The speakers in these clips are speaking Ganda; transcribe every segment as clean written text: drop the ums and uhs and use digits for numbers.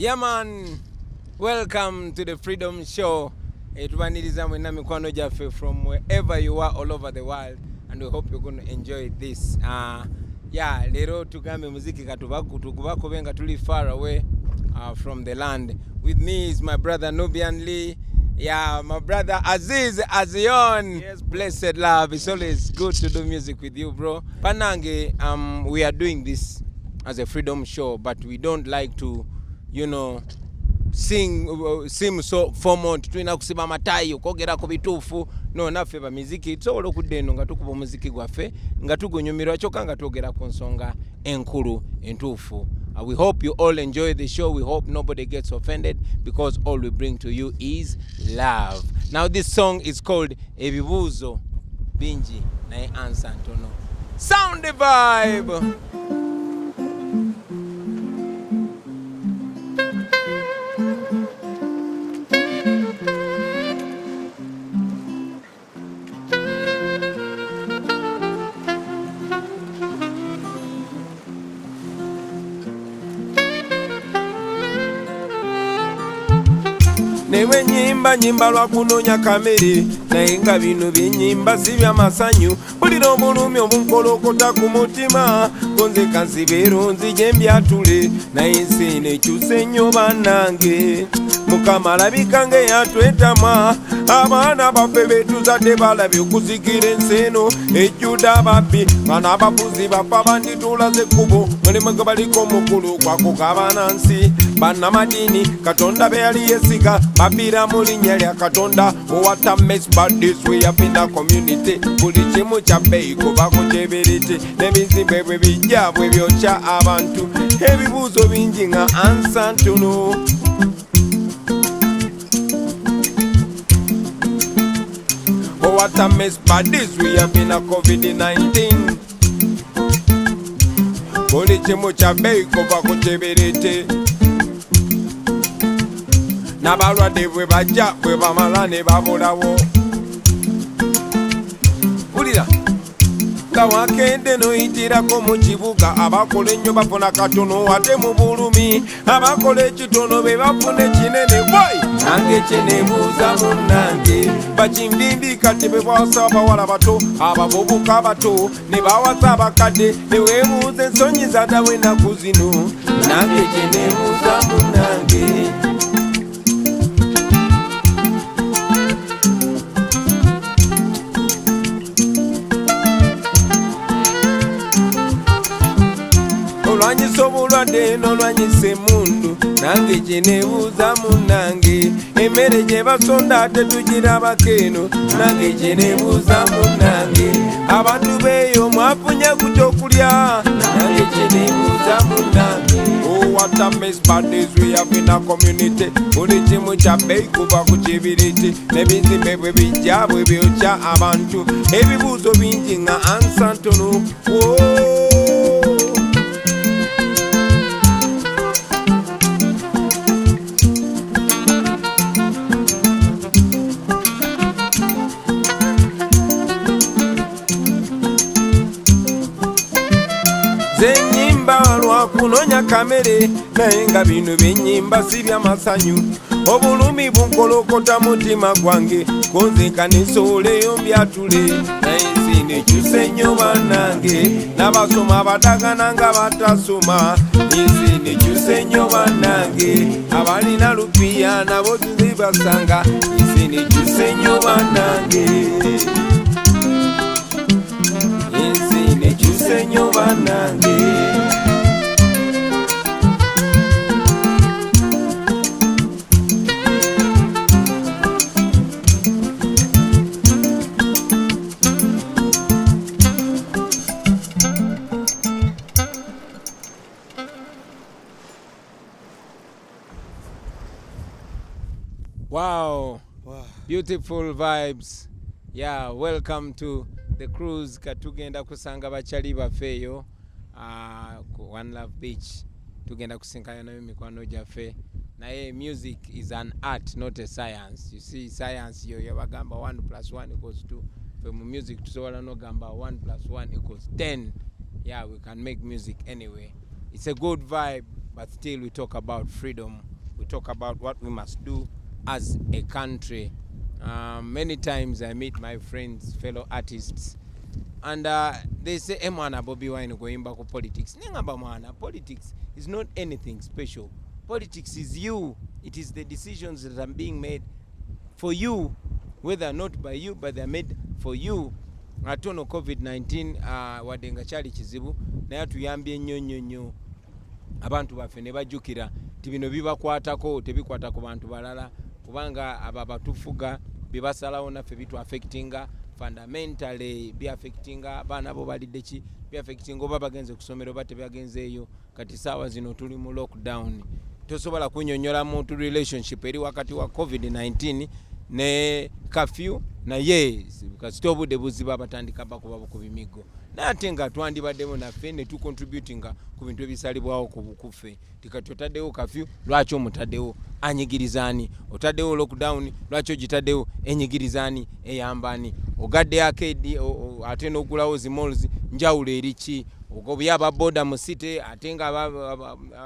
Yeah, man. Welcome to the Freedom Show. From wherever you are all over the world, and we hope you're going to enjoy this. Yeah, lero tugambe muziki tukubako benga tuli far away from the land. With me is my brother Nubian Lee. Yeah, my brother Aziz Azion. Yes, blessed love. It's always good to do music with you, bro. Panange, we are doing this as a freedom show, but we don't like to, sing so formal twina kusiba matayo kogera ko bitufu no nafe ba muziki tsolo kudeno nga tukuba muziki gwafe nga tugonyumirwa choka nga togera ku nsonga enkulu entufu. We hope you all enjoy the show. We hope nobody gets offended because all we bring to you is love. Now this song is called Ebibuzo Binji na answer ntono. Sound the vibe. Newe nyimba lwa kunonya kamere naye nga bino byenyimba si bya masanyu bulira obulumi obunkolokota ku mutima gonze kansibeero nzije mbyatule naye nsi nekyuse nnyo bannange Mukama alabika ng'eyatwetama abaana baffe betuzadde balabye okuzikira ensi eno ejjudde ababbi bano abafuzi baffe banditulaze ekkubo mulimu gwe baliko omukulu gwakugabana nsi bannamadiini Katonda be yali yesiga babira mu linnya lya Katonda what a mess but this way up in the community buli kimu kya bbeeyi kubako kyeberete n'ebizimbe bwe bijja bwe byokya abantu ebibuuzo bingi nga ansa ntono what a mess but this we have been a COVID-19 buli kimu kya bbeeyi kubako kyeberete n'abalwadde bwe bajja bwe bamala ne babulawo bulira nga wakende noyitirako mu kibuga abakola ennyo bafuna katono ate mu bulumi abakola ekitono be bafuna ekinene bwai nange kyenebuuza munnange bakimbimbi kati be bawasa abawala bato abavubuka abato ne bawasa abakadde ne weebuuza ensonyi zadawe ennaku zino nange kyenebuuza munnange olwanyisa obulwadde n'olwanyisa emmundu nange kyenebuuza munnange emmere gye basonda ate tugirabako eno nange kyenebuuza munnange abantu beeyo mwafunye ku kyokulya nange kyenebuuza munnange what a mess but this we have in a community buli kimu kya bbeeyi kuva ku kibiriti n'ebizimbe bwe bijja bwe byokya abantu ebibuuzo bingi nga ansa ntono zenyimba lwa kunonya kamere naye nga bino byenyimba si bya masanyu obulumi bunkolokota mutima gwange konzeka nesooleyo mbyatule naye nsi nekyuse nnyo bannange n'abasoma abatagana nga batasoma ensi nekyuse nnyo bannange abalina lupiya nabo tuzibasanga ensi nekyuse nnyo bannange ensi nekyuse nnyo bannange Wow. Beautiful vibes. Yeah, welcome to the cruise katugenda kusanga bachali bafeyo ku One Love Beach tugenda kusinkana nayo mikwano gyaffe naye music is an art not a science. You see science yo yabagamba 1 + 1 = 2 from music tusobola no gamba 1 + 1 = 10. Yeah, we can make music anyway. It's a good vibe. but still we talk about freedom. We talk about what we must do as a country. Many times I meet my friends, fellow artists, and they say, "Emwana Bobi wine going back to politics." Nengamba mwana, politics is not anything special. Politics is you. It is the decisions that are being made for you, whether not by you, but they're made for you. Atono COVID-19 wadenga chali kizibu naye tuyambye nnyo abantu baffe ne bajjukira tibino bibakwatako tebikwata ku bantu balala kubanga aba batufuga bibasalawo naffe bitu affectinga fundamentally be affectinga abaana bo balidde ki be affectinga oba bagenze kusomero bate bagenzeeyo kati saawa zino tuli mu lockdown tosobola kunyonyola muntu relationship eri wakati wa COVID-19 ne curfew na yes kasita obudde buziba batandika bakuba ku bimigo nate nga twandibaddemu naffe ne tucontributinga ku bintu ebisalibwawo ku bukuffe tikati otaddewo curfew lwaki omutaddewo anyigirizaani otaddewo lockdown lwaki ogitaddewo enyigirizaani eyambani ogadde arcade ate n'ogulawo zi malls njawulo eriki ogobya ababoda mu city ate nga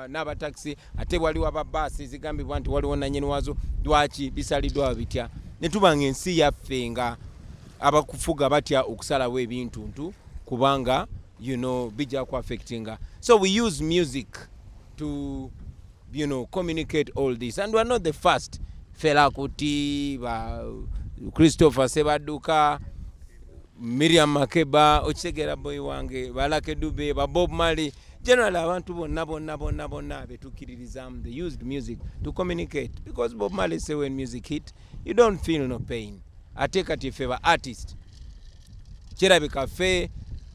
n'abataxi ate waliwo ababaasi zigambibwa nti waliwo nannyini wazo lwaki bisaliddwa bitya ne tubanga ensi yaffe nga abakufuga batya okusalawo ebintu kubanga bijja ku affectinga. So we use music to communicate all this, and we are not the first. Fela Kuti, Christopher Sebaduka, Miriam Makeba, Ochegera Boy Wange, Balake Dube, Bob Marley, generally abantu bonna betukiririzam. They used music to communicate because Bob Marley say when music hit, you don't feel no pain. Ate kati favor artist. Kirabika ffe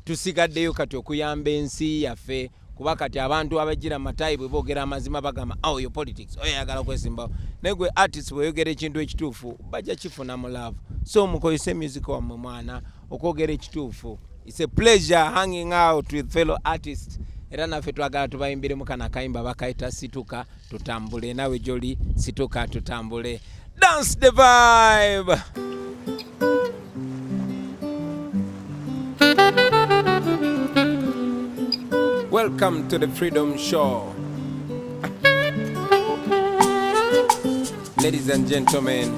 tusigaddeyo kati okuyamba ensi yaffe kuba kati abantu abagira matayi bwe boogera amazima bagamba yo politics oyagala kwesimbawo naye gwe artist bweyogera ekintu ekituufu bajja kifuna mu love. So mukozese music wammwe mwana okwogera ekituufu. It's a pleasure hanging out with fellow artists. Era naffe twagala tubayimbiremu kana kayimba bakayita situka tutambule. Nawe joli situka tutambule. Dance the vibe. Welcome to the Freedom Show. Ladies and gentlemen,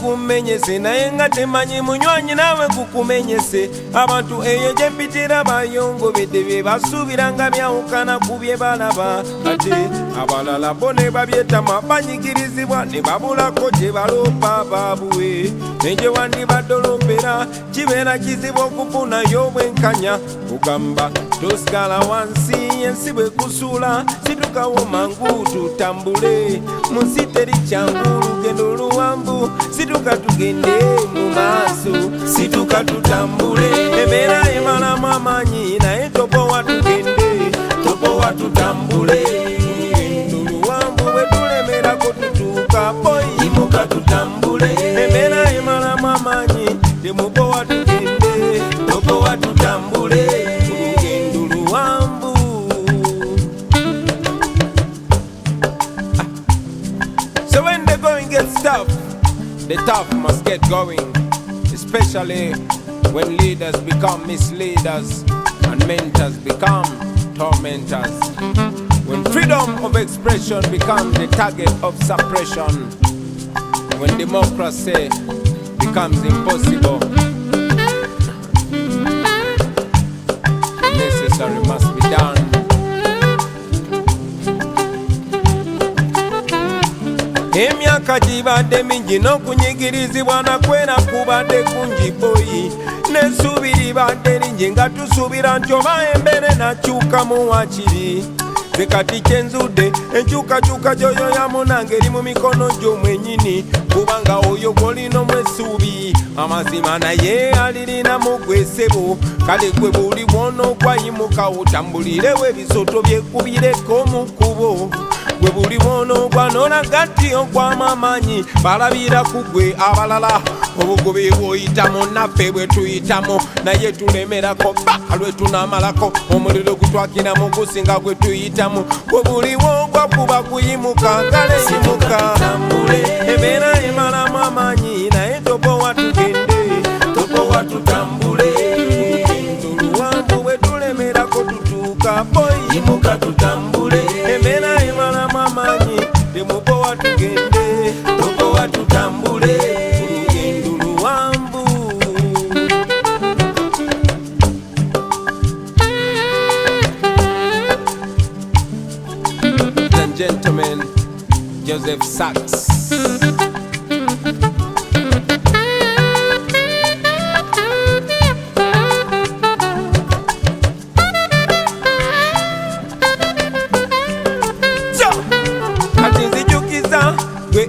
kumenyese naye nga temanyi munywanyi nawe kukumenyese abantu eyo gye mpitira bayongobedde bye basuubira nga byawukana ku bye balaba ate abalala bo ne babyetama banyigirizibwa ne babulako gye baloopa baabwe negye wandibadde olompera kibeera kizibu okufunayo obwenkanya kugamba tosigala wansi ensi bwe kusuula situkawo mangu tutambule mu nsi teri kyangu olugendo luwanvu situka tugende mu maaso situka tutambule embeera emalamu amaanyi naye topowa tugende topowa tutambule olugendo luwanvu bwe tulemerako tutuuka boyimuka tutambule embeera emalamu amaanyi temupowa tugende topowa tutambule olugendo luwanvu. So when the going gets tough, the tough must get going, especially when leaders become misleaders and mentors become tormentors. When freedom of expression becomes the target of suppression. When democracy becomes impossible. The necessary must be done. Emyaka gibadde mingi n'okunyigirizibwa nakwera kubadde kungi boyi n'essuubi libadde lingi nga tusuubira nti oba embeera nakyuka mu wakiri ze kati kyenzudde enkyukakyuka gyoyo yamunange eri mu mikono gyo mwennyini kubanga oyo gw'olina omwessuubi amazima naye alirinamu gwesebo kale gwe buli bwona okwayimuka otambulirewo ebisoto byekubireko mu kkubo gwe buli wono gwanona gatti ogwamamanyi balabira kugwe abalala obugobe bwoyitamu naffe bwe tuyitamu naye tulemerako paka lwe tunamalako omuliro gutwakiramu gusinga gwe tuyitamu gwe buliwo gwakuba kuyimuka ngale yimuka embeera emalamu amanyi naye topowa tugende topowa tutambule tuluwambu bwe tulemerako tutuuka boyi yimuka tutambule embeera emalamu amanyi temupowa tugende topowa tutambule olugendo luwambu. Ladies and gentlemen, Joseph Sachs.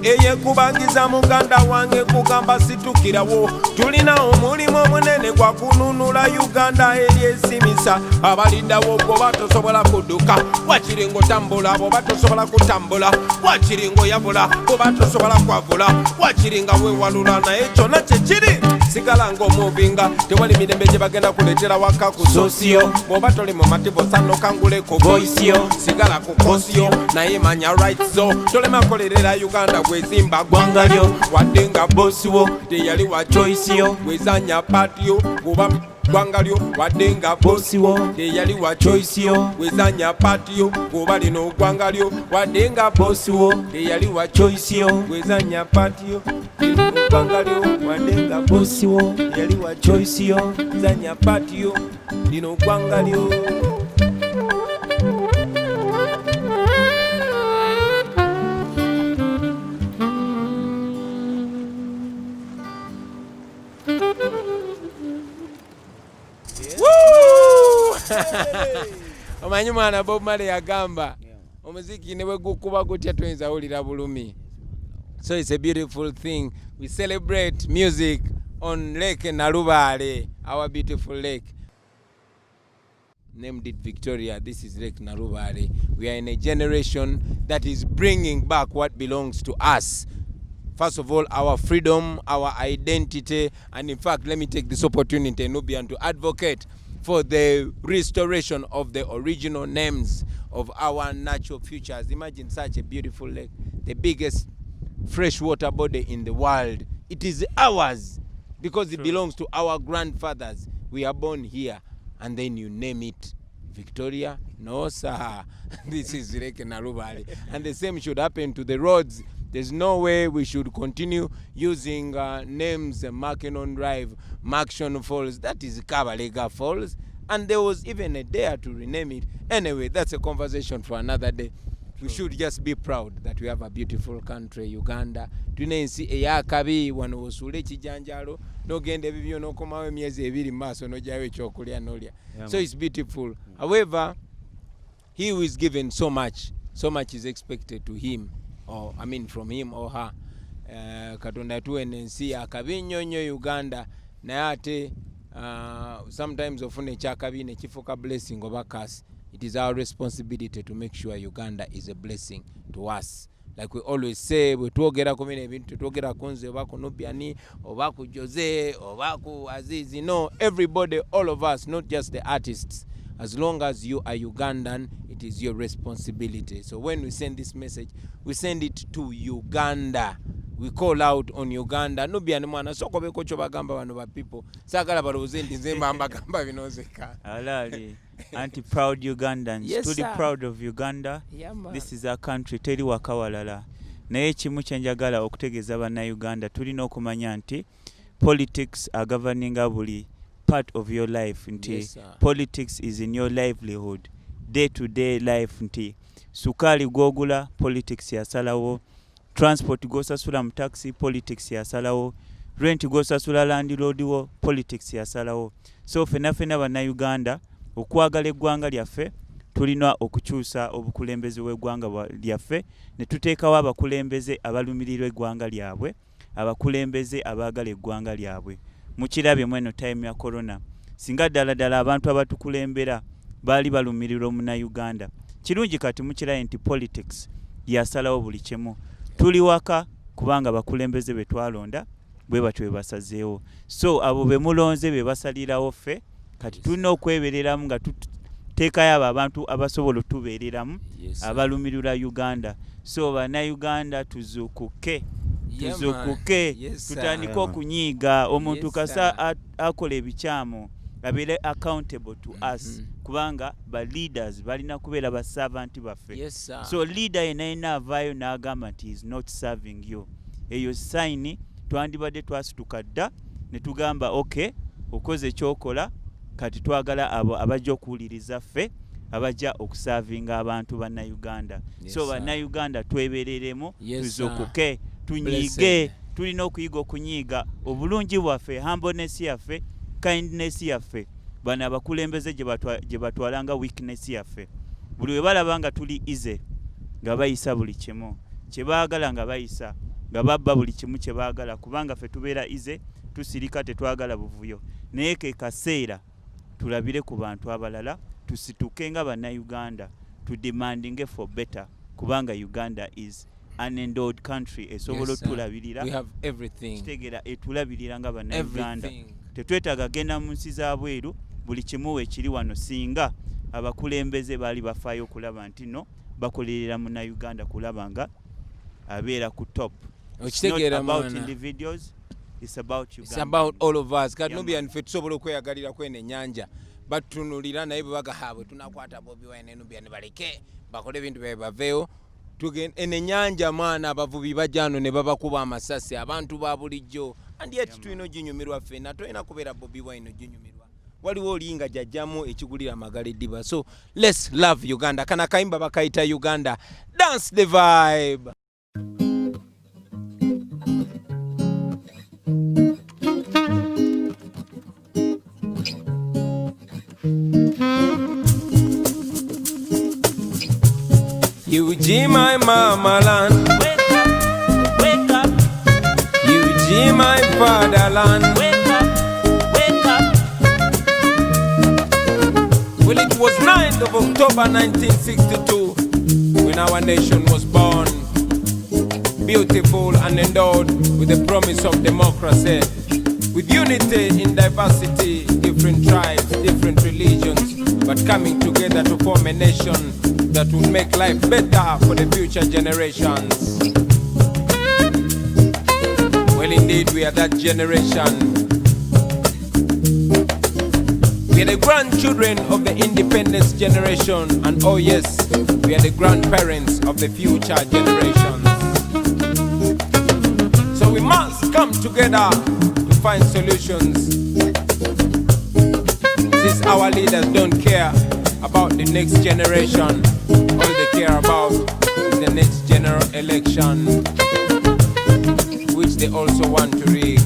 Eye kubangiza muganda wange kugamba situkirawo tulina omulimu omunene gwa kununula Uganda eryesimisa abaliddawo bwoba tosobola kudduka wakiri ng'otambula bwoba tosobola kutambula wakiri ng'oyabula bwoba tosobola kwavula wakiri nga weewalula naye kyonna kyekiri sigala ng'omuvinga tewali mirembe gye bagenda kuleetera waka ku sosiyo bwoba toli mu matibo sanokangule ku voisiyo sigala ku kosiyo naye manya rights zo tolema kolerera Uganda gwezimba gwangalyo wadde nga bosiwo teyali wa choice yo gwezanya patio kuba gwangalyo wadde nga bosiwo teyali wa choice yo gwezanya patio kuba lino gwangalyo wadde nga bosiwo teyali wa choice yo gwezanya patio gwangalyo wadde nga bosiwo teyali wa choice yo zanya patio lino gwangalyo. Omanyi mwana Bob Marley yagamba omuziki ne bwe gukuba gutya tuyinza wulira bulumi. So it's a beautiful thing. We celebrate music on Lake Narubale, our beautiful lake. Named it Victoria. This is Lake Narubale. We are in a generation that is bringing back what belongs to us. First of all, our freedom, our identity, and in fact, let me take this opportunity, Nubian, to advocate for the restoration of the original names of our natural futures. Imagine such a beautiful lake, the biggest freshwater body in the world. It is ours because it belongs to our grandfathers. We are born here, and then you name it Victoria. No, sir. This is Lake Narubale. And the same should happen to the roads. There's no way we should continue using names, Makinon Drive, Makshon Falls. That is Kabalega Falls. And there was even a dare to rename it. Anyway, that's a conversation for another day. We should just be proud that we have a beautiful country, Uganda. Tunensi eyakabi wano osule kijanjalo no gende bibyo no komawe myezi ebiri maso no jawe chokulya nolya. So it's beautiful. However, he who is given so much is expected to him, or I mean from him or her. Katonda tuenensi akabi nyonyo Uganda na ate sometimes ofune chakabi ne chifuka blessing oba curse. It is our responsibility to make sure Uganda is a blessing to us. Like we always say, we twogera kumine ebintu twogera kunze oba ku Nubian oba ku Jose oba ku Aziz. No, everybody, all of us, not just the artists. As long as you are Ugandan, it is your responsibility. So when we send this message, we send it to Uganda. We call out on Uganda. Nubian mwana soko beko choba gamba wano ba people. Sakala baroze ndi nzemba amba gamba binozeka. Alali. Anti-proud Ugandans. Yes, Truly proud of Uganda. Yeah, this is our country. Teri wakawalala. Naye kimu kyenjagala okutegeeza bannayuganda tulina okumanya nti politics are governing buli part of your life. Nti yes, politics is in your livelihood. Day to day life. Nti sukali gwogula politics yasalawo. Transport gosasula mu taxi politics yasalawo. Rent gosasula landlord wo politics yasalawo. So fena bannayuganda okwagala eggwanga lyaffe tulina okukyusa obukulembeze bw'eggwanga lyaffe ne tuteekawo abakulembeze abalumirirwa eggwanga lyabwe, abakulembeze abaagala eggwanga lyabwe. Mukirabye mweno time ya corona, singa ddala abantu abatukulembera baali balumirirwa Munnayuganda. Kirungi kati mukiraye nti politics yasalawo buli kimu. Tuli waka kubanga bakulembeze be twalonda bwe batyo bwe basazeewo. So abo be mulonze be basalirawo ffe kati tulina okwebereramu nga tuteekayo abo abantu abasobola otubeereramu abalumirira Uganda. So bannayuganda tuzuukuke tutandike okunyiiga omuntu kasa akola ebikyamu abeere accountable to us kubanga ba leaders balina kubeera ba servant baffe. So leader yenayina avaayo n'agamba nti is not serving you, eyo sign twandibadde twasituka dda ne tugamba okay okoze ekyokola kati twagala abo abajja okuwuliriza ffe abajja okusavinga abantu bannayuganda. So bannayuganda twebereremu tuzuukuke tunyiige, tulina okuyiga okunyiiga obulungi bwaffe, humbleness yaffe, kindness yaffe, bano abakulembeze gye batwalanga weakness yaffe. Buli we balaba nga tuli easy nga bayisa buli kimu kye baagala nga bayisa nga babba buli kimu kye baagala kubanga ffe tubeera easy tusirika tetwagala buvuyo. Naye ke kaseera tulabire ku bantu abalala tusituke nga bannayuganda tudemandinge for better kubanga Uganda is an endowed country esobola otulabirira. We have everything. Kitegera etulabirira nga bannayuganda. Tetwetaaga genda mu nsi za bweru buli kimu ekiri wano singa abakulembeze baali bafaayo okulaba nti no bakolerera munnayuganda kulaba nga abeera ku top. It's not about individuals, it's about Uganda. It's about all of us. Kati Nubian ffe tusobola okweyagalira kwene ennyanja batunulira naye bwe bagahaabwe tunakwata Bobi Wine Nubian baleke bakole ebintu byabe baveewo ennyanja mwana abavubi bajano ne babakuba amasasi abantu ba bulijjo and yet tulina oginyumirwa ffenna tolina kubeera Bobi Wine oginyumirwa. Waliwo olinga jajjamu ekigulira amagala eddiba. So let's love Uganda. Kana kayimba bakayita Uganda. Dance the vibe. UG my mama land, Wake up, UG my fatherland. wake up. Well, it was 9th of October 1962 when our nation was born, beautiful and endowed with the promise of democracy, with unity in diversity, different tribes, different religions, but coming together to form a nation that will make life better for the future generations. Well, indeed, we are that generation. We are the grandchildren of the independence generation, and oh yes, we are the grandparents of the future generations. So we must come together to find solutions. Since our leaders don't care about the next generation, all they care about is the next general election, which they also want to rig.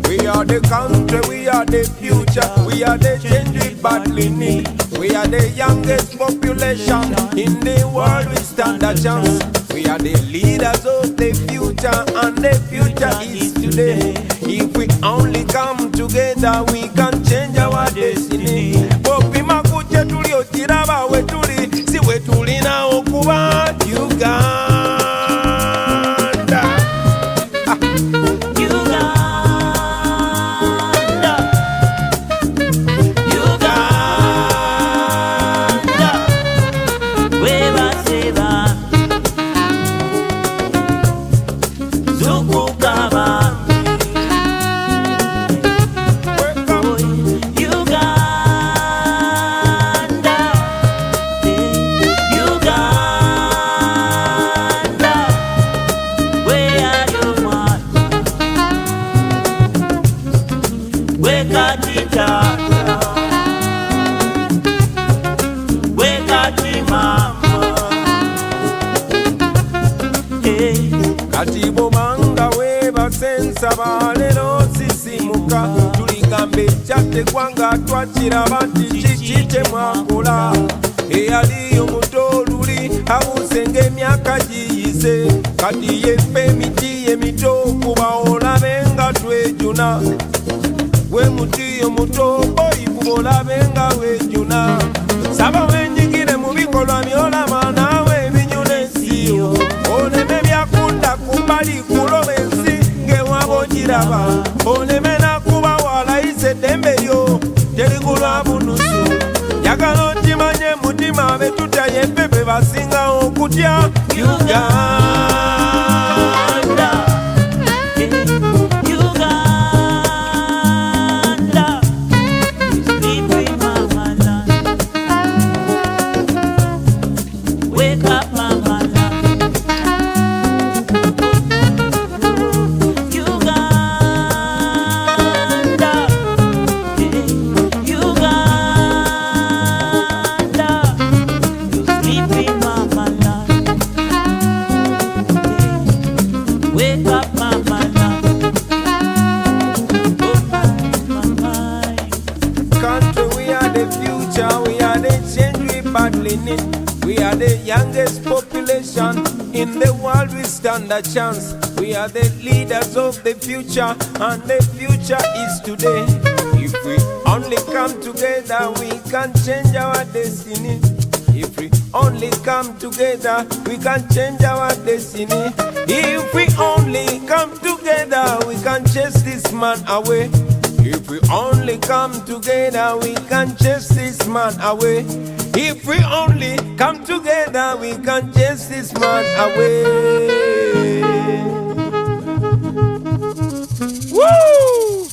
We are the country, we are the future, we are the change we badly need. We are the youngest population in the world, we stand a chance. We are the leaders of the future, and the future is today. If we only come together, we can change our destiny. Bobi makuche tuli otiraba we tuli, si we tuli na okuba Uganda. wekati tata, wekati mama. Hey. Kati bobanga weba sensa balero sisimuka tuligambe chatte kwanga twakiraba tichichite mwakola eyali omutoluli abusenge emyaka giyise kati yefe emiti emito kuba olabenga twejuna gwe muti omuto boyi olabenga wejuna saba wenyigire mu bikolwa byolaba nawe ebinyula ensiyo oleme byakunda kumbali kuloba ensi ngewabogiraba oleme nakuba walayise eddembe lyo terigulwa bunusu yagala okimanye mutima betutaye pepe basinga okutya We are the youngest population in the world. We stand a chance. We are the leaders of the future, and the future is today. If we only come together, we can change our destiny. If we only come together, we can change our destiny. If we only come together, we can chase this man away. If we only come together, we can chase this man away. If we only come together, we can chase this man away. Woo!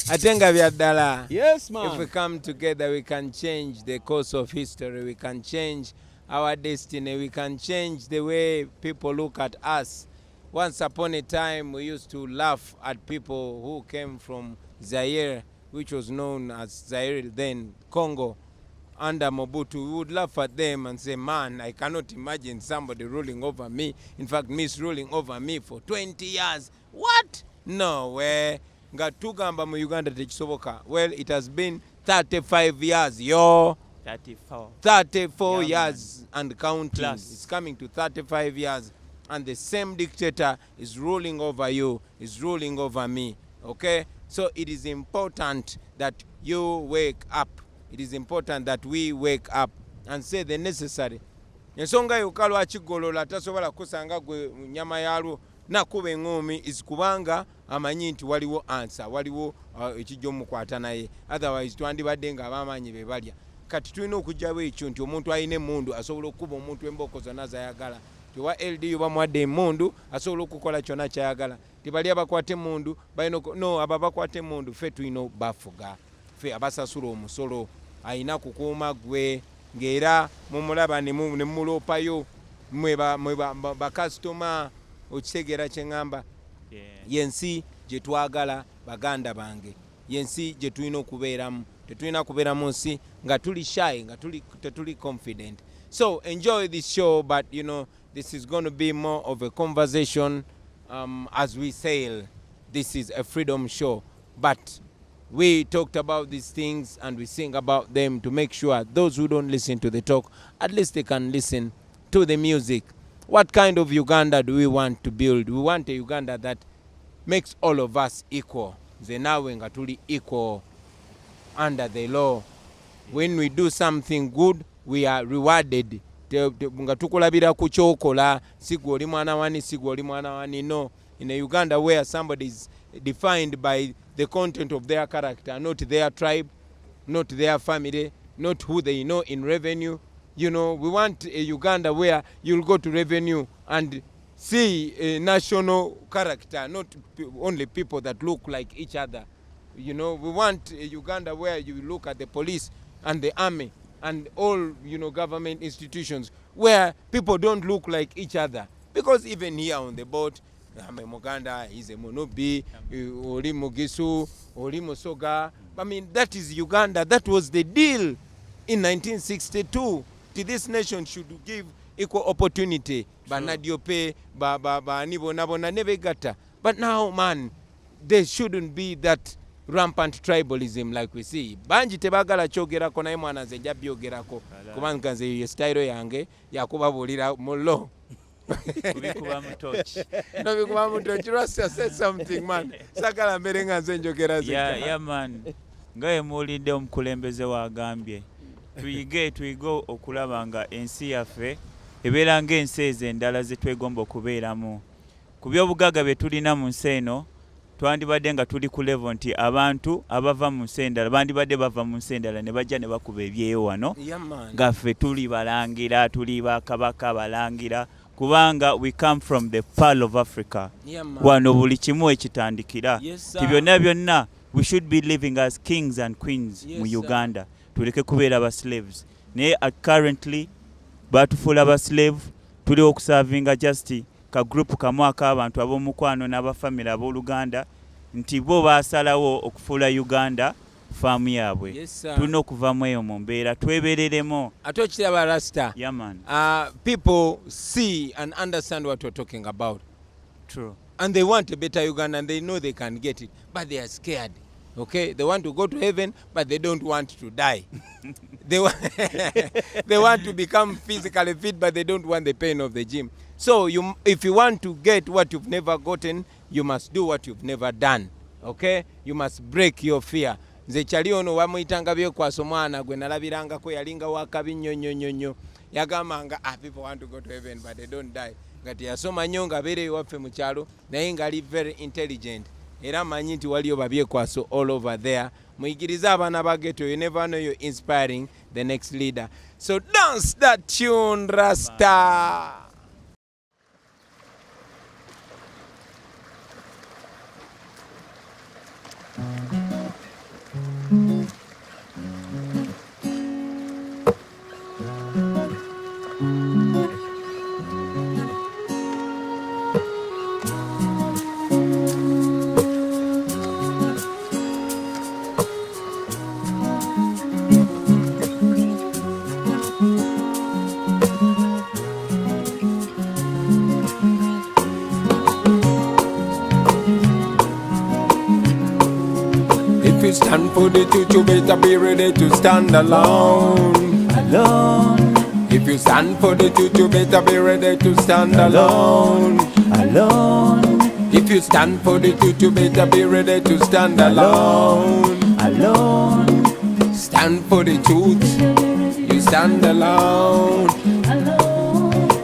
Atenga vyaddala. Yes, man. If we come together, we can change the course of history. We can change our destiny. We can change the way people look at us. Once upon a time, we used to laugh at people who came from Zaire, which was known as Zaire then, Congo, under Mobutu. We would laugh at them and say, man, I cannot imagine somebody ruling over me. In fact, misruling over me for 20 years. What? No way. Ngatugamba mu Uganda tekisoboka. Well, it has been 35 years, yo. 34 years and counting. Plus. It's coming to 35 years. And the same dictator is ruling over you, is ruling over me. Okay? So it is important that you wake up. It is important that we wake up and say the necessary. Ensonga yokalo akigolola tasobola kusanga gwe nyama yalwo nakuba engoomi is kubanga amanyi nti waliwo answer, waliwo ekijjo mukwata naye. Otherwise twandibadde nga abamanyi be balya. Kati tulina okujjawo ekyo nti omuntu alina emmundu asobola okuba omuntu emboko zonna zayagala. Tiwa LDU bamuwadde emmundu asobola okukola kyonna kyayagala. Tibali abakwate emmundu balina no aba bakwate emmundu ffe tulina bafuga. Ffe abasasula omusolo ayina kukuuma gwe ng'era mumulaba ne muloopayo mwe bakasitoma okitegeera kye ŋŋamba. Yensi gye twagala baganda bange. Yensi gye tulina okubeeramu. Tetulina kubeeramu nsi nga tuli shy, nga tetuli confident. So enjoy this show, but you know, this is going to be more of a conversation as we sail. This is a freedom show, but we talked about these things and we sing about them to make sure those who don't listen to the talk, at least they can listen to the music. What kind of Uganda do we want to build? We want a Uganda that makes all of us equal. Zenawe nga tuli equal under the law. When we do something good, we are rewarded. Nga tukulabira ku kyokola sigwe oli mwana wani sigwe oli mwana wani. No, in a Uganda where somebody is defined by the content of their character, not their tribe, not their family, not who they know in revenue. You know, we want a Uganda where you'll go to revenue and see a national character, not only people that look like each other. You know, we want a Uganda where you look at the police and the army and all, you know, government institutions where people don't look like each other. Because even here on the boat, Muganda is a Munubi, Oli Mugisu, Oli Musoga. I mean, that is Uganda. That was the deal in 1962. This nation should give equal opportunity. But now, man, there shouldn't be that rampant tribalism like we see. Banji tebagala chogera ko naye mwana nze njja byogerako kubanga nze ye style yange yakubabulira mullo. Kubikuba mutochi. No bikuba mutochi. Rasta said something, man. Sakala mbere nga nze njogera ze. Yeah, man. Ngaye mulinde omukulembeze wagambye. Tuyigo okulaba nga ensi yaffe ebeera ng'ensi ezo endala ze twegomba okubeeramu. Ku by'obugagga bye tulina mu nsi eno twandibadde nga tuli ku level nti abantu abava mu nsi endala bandibadde bava mu nsi endala ne bajja ne bakuba ebyeyo wano nga ffe tuli balangira, tuli bakabaka balangira, kubanga we come from the Pearl of Africa. Wano buli kimu ekitandikira. Ti byonna we should be living as kings and queens mu Uganda. Tuleke kubeera ba slaves. Naye currently batufuula ba slave, tuli okuservinga just ka group kamu ak'abantu ab'omukwano n'abafamily ab'Oluganda nti bo baasalawo okufuula Uganda faamu yaabwe. Tulina okuvamu eyo mu mbeera twebereremo. Ate okiraba Rasta. Yeah, man. People see and understand what we're talking about. True. And they want a better Uganda and they know they can get it, but they are scared. Okay, they want to go to heaven, but they don't want to die. They want to become physically fit, but they don't want the pain of the gym. So if you want to get what you've never gotten, you must do what you've never done. Okay, you must break your fear. Nze kyali ono wamuyitanga byekwaso mwana gwe nalabirangako yalinga wakabi nnyo yagambanga people want to go to heaven but they don't die. Ngati yasoma nnyo nga abeera ewaffe mu kyalo naye ngali very intelligent. Era manyi nti waliyo babyekwaso all over there. Muyigirize abaana ba ghetto. You never know you're inspiring the next leader. So dance that tune, Rasta. If you stand for the truth, you better be ready to stand alone. If you stand for the truth, you better be ready to stand alone. If you stand for the truth, you better be ready to stand alone. Stand for the truth, you stand alone.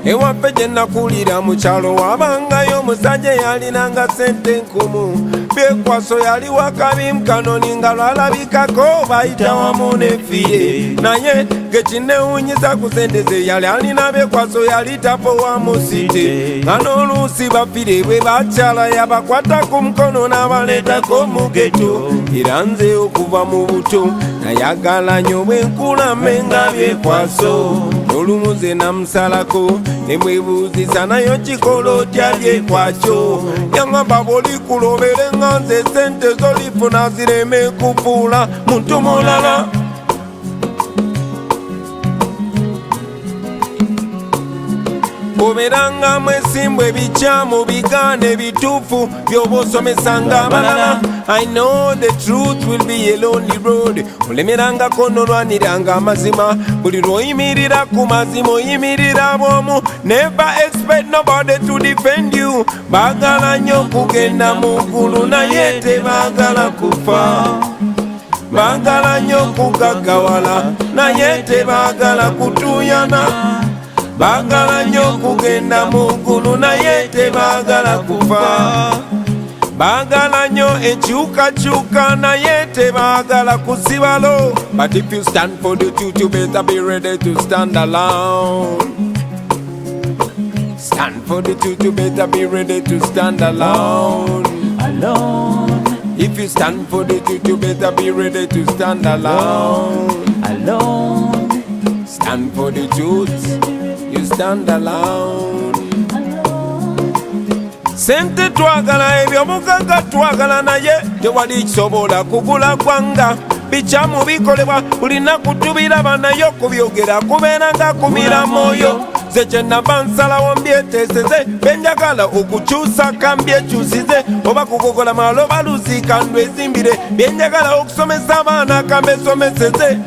Ewaffe gye nakulira mu kyalo wabangayo omusajja yalinanga ssente nkumu. Byekwaso yali wakabi mukanoni nga lwalabikako bayita wamu n'effiye. Naye gekinewunyisa ku ssente ze yali alina Byekwaso yali tapowa mu site. Nga n'oluusi baffire bwe bakyala yabakwata ku mukono n'abaleetako mu ghetto. Era nze okuva mu buto nayagala nnyo bwe nkulame nga Byekwaso. Olumu ze namusalako ne mwebuuzisa nayo kikola otya Byekwakyo. Yaŋŋamba bw'olikulobere nga nze ssente z'olifuna zireme kufuula muntu mulala. Oberanga mwesimbu ebikyamu bigaana ebituufu by'oba osomesanga abalala. I know the truth will be a lonely road. Olemerangako n'olwaniranga amazima. Buli lw'oyimirira ku mazima oyimirira bw'omu. Never expect nobody to defend you. Baagala nnyo kugenda mu ggulu naye tebaagala kufa. Baagala nnyo kugaggawala naye tebaagala kutuuyana. Baagala nnyo kugenda mu ggulu naye tebaagala kufa. Baagala nnyo enkyukakyuka naye tebaagala kusibalo. But if you stand for the truth, you better be ready to stand alone. Stand for the truth, you better be ready to stand alone. If you stand for the truth, you better be ready to stand alone. Stand for the truth, you stand alone. sente twagala, eby'omugagga twagala, naye tewali kisobola kugula ggwanga. Bikyamu bikolebwa buli nnaku tubiraba, naye okubyogera kubeera nga kumira mwoyo. Nze kye nnava nsalawo mbyeteeseze, byenjagala okukyusa ka mbyekyusize, oba kugogola malo baluziika ndwezimbire, byenjagala okusomesa abaana ka mbesomeseze.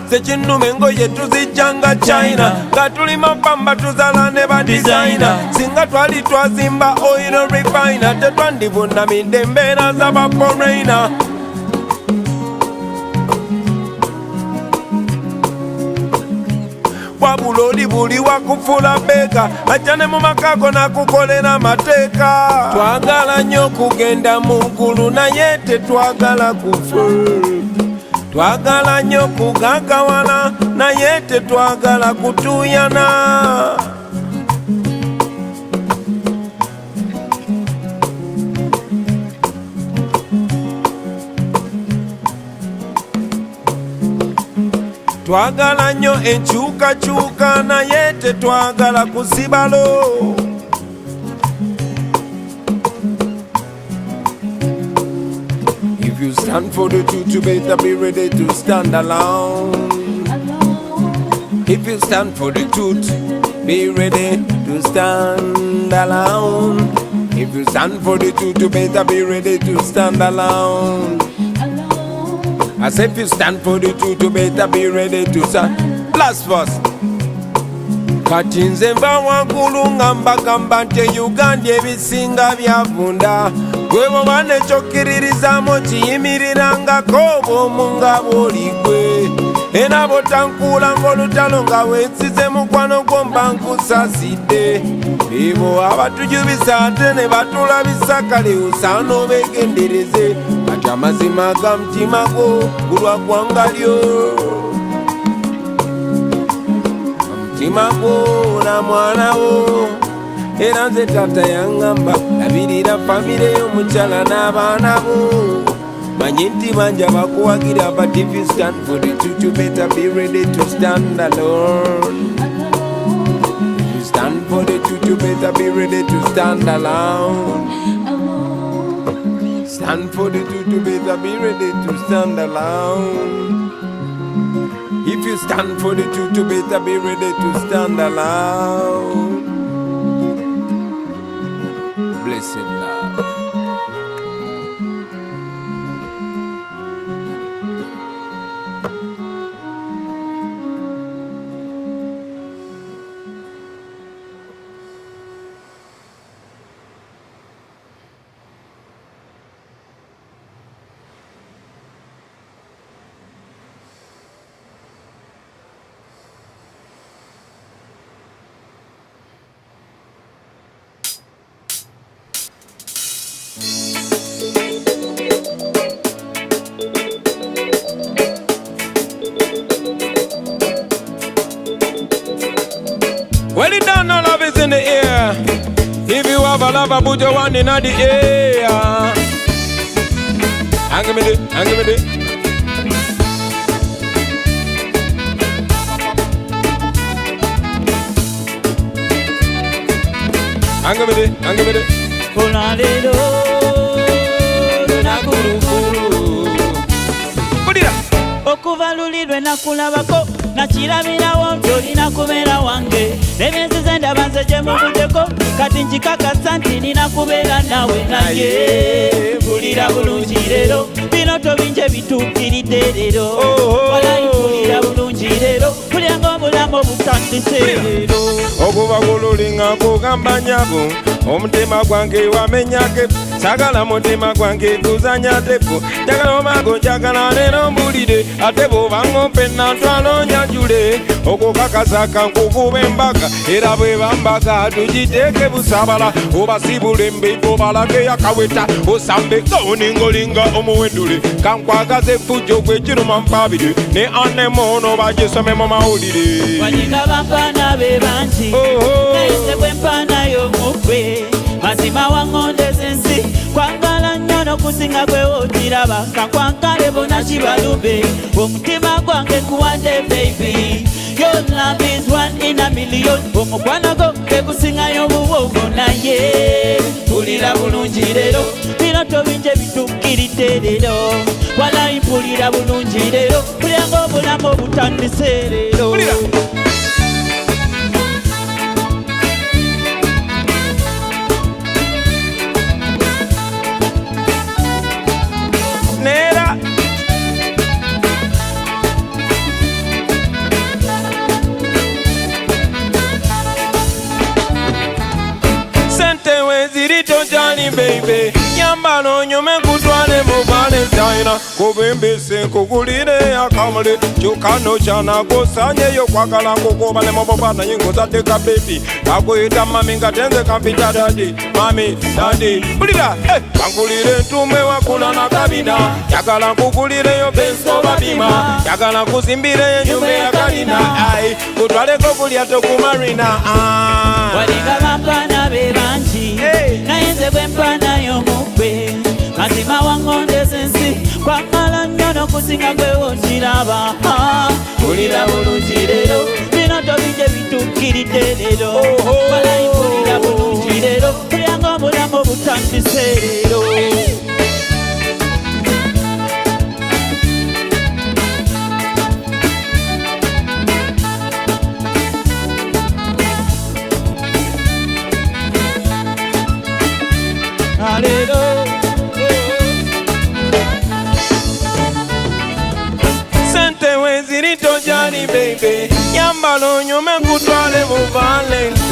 Sekinnuma engoye tuzijjanga China, nga tuli mapamba tuzala ne ba designer. Singa twali twazimba oil refiner, tetwandivunamidde embeera z'aba foreigner. Wabula oli buli wakufula beeka, ajja ne mu makago nakukolera amateeka. Twagala nnyo okugenda mu ggulu, naye tetwagala kufa. Twagala nnyo kugagawala, naye tetwagala kutuuyana. Twagala nnyo enkyukakyuka, naye tetwagala kusibalo. If you stand for the truth, you better be ready to stand alone. If you stand for the truth, be ready to stand alone. If you stand for the truth, you better be ready to stand alone. I say if you stand for the truth, you better be ready to stand. Last verse. Kati nze nva waggulu nga mbagamba nti Uganda ebisinga byavunda, gwe bw'oba nekyokkirirrizaamu kiyimirirangako bw'omu nga bw'oli gwe. Era bw'otankuula ng'olutalo nga weesize mukwano gwo mba nkusaasidde. Ebo abatujubisa ate ne batulabisa, kale osaana obeegendereze, kati amazima ga mutima gwo gulwa ggwanga lyo. Mutima gwo na mwana wo, era nze taata yaŋŋamba labirira famire y'omukyala n'abaana bo. Manyi nti bangi abakuwagira, but if you stand for the truth, you better be ready to stand alone. If you stand for the truth, you better be ready to stand alone. Stand for the truth, you better be ready to stand alone. If you stand for the truth, you better be ready to stand alone. Blessed love. Well, it down, no love is in the air. If you have a lover, put your one in the air. Hang me there, hang me there. Hang me there, hang me there. Kolalelo, lunakulukulu. Put it up. Okuvalulirwe nakulabako, nakirabirawo nti olina kubeera wange. N'emyezi ze ndaba nze gye muvudeko, kati nkikakasa nti nina kubeera nawe naye. Mpulira bulungi leero, bino tobinje bituukiridde leero. Walayi mpulira bulungi leero, mpulira ng'obulamu obutandise leero. Okuva bululi nga kugamba nyabo, omutima gwange wamenyake, sagala mutima gwange guzanya tepu, njagala omago njagala leero mbulire, ate bw'obanga ompenna ntwalo nyanjule, okukakasa kankukube embaga, era bwe bambaga tugiteeke busabala, obasibule embeeko balage yakaweta, osambe ng'oningolinga omuwendule, kankwagaze effujjo gwe kiruma mpabire, ne anemono bagisome mu mawulire. Wanyika bampaana be bangi, nayise bwe mpaana y'omukwe, mazima waŋŋondeza ensi, kwagala nnyo n'okusinga gwe wotiraba, kankwankale bonna kibalumbe, omutima gwange kuwadde baby, Your love is 1 in a million. Omukwano go tegusingayo buwogo naye. Mpulira bulungi leero, binoto bingi bitukkiridde leero. Walayi mpulira bulungi leero, mpulira obulamu obutandise leero. Nera sente weziri tojani baby yambalo nyome kutwale mu Valentine kubembese kugulire akamule chukano chana gosanye yo kwagala kukobale mabobana yingo zateka baby akuyita mami ngatenze kampita daddy mami daddy bulira bangulire ntume wakula na kabina yagala kugulire yo benso babima yagala kuzimbire nyumba ya kalina ai kutwale kokulya tokumarina Waliga bampana bebanji nayenze bwempana y'omukwe mazima wangonde sensi kwamala nnyo n'okusinga gwe wonjiraba mpulira bulungi leero binoto bingi bitukkiridde leero walayi mpulira bulungi leero mpulira ng'obulamu obutandise leero. Sente weziri tojani baby yambalo nyome kutwale mu Valentine.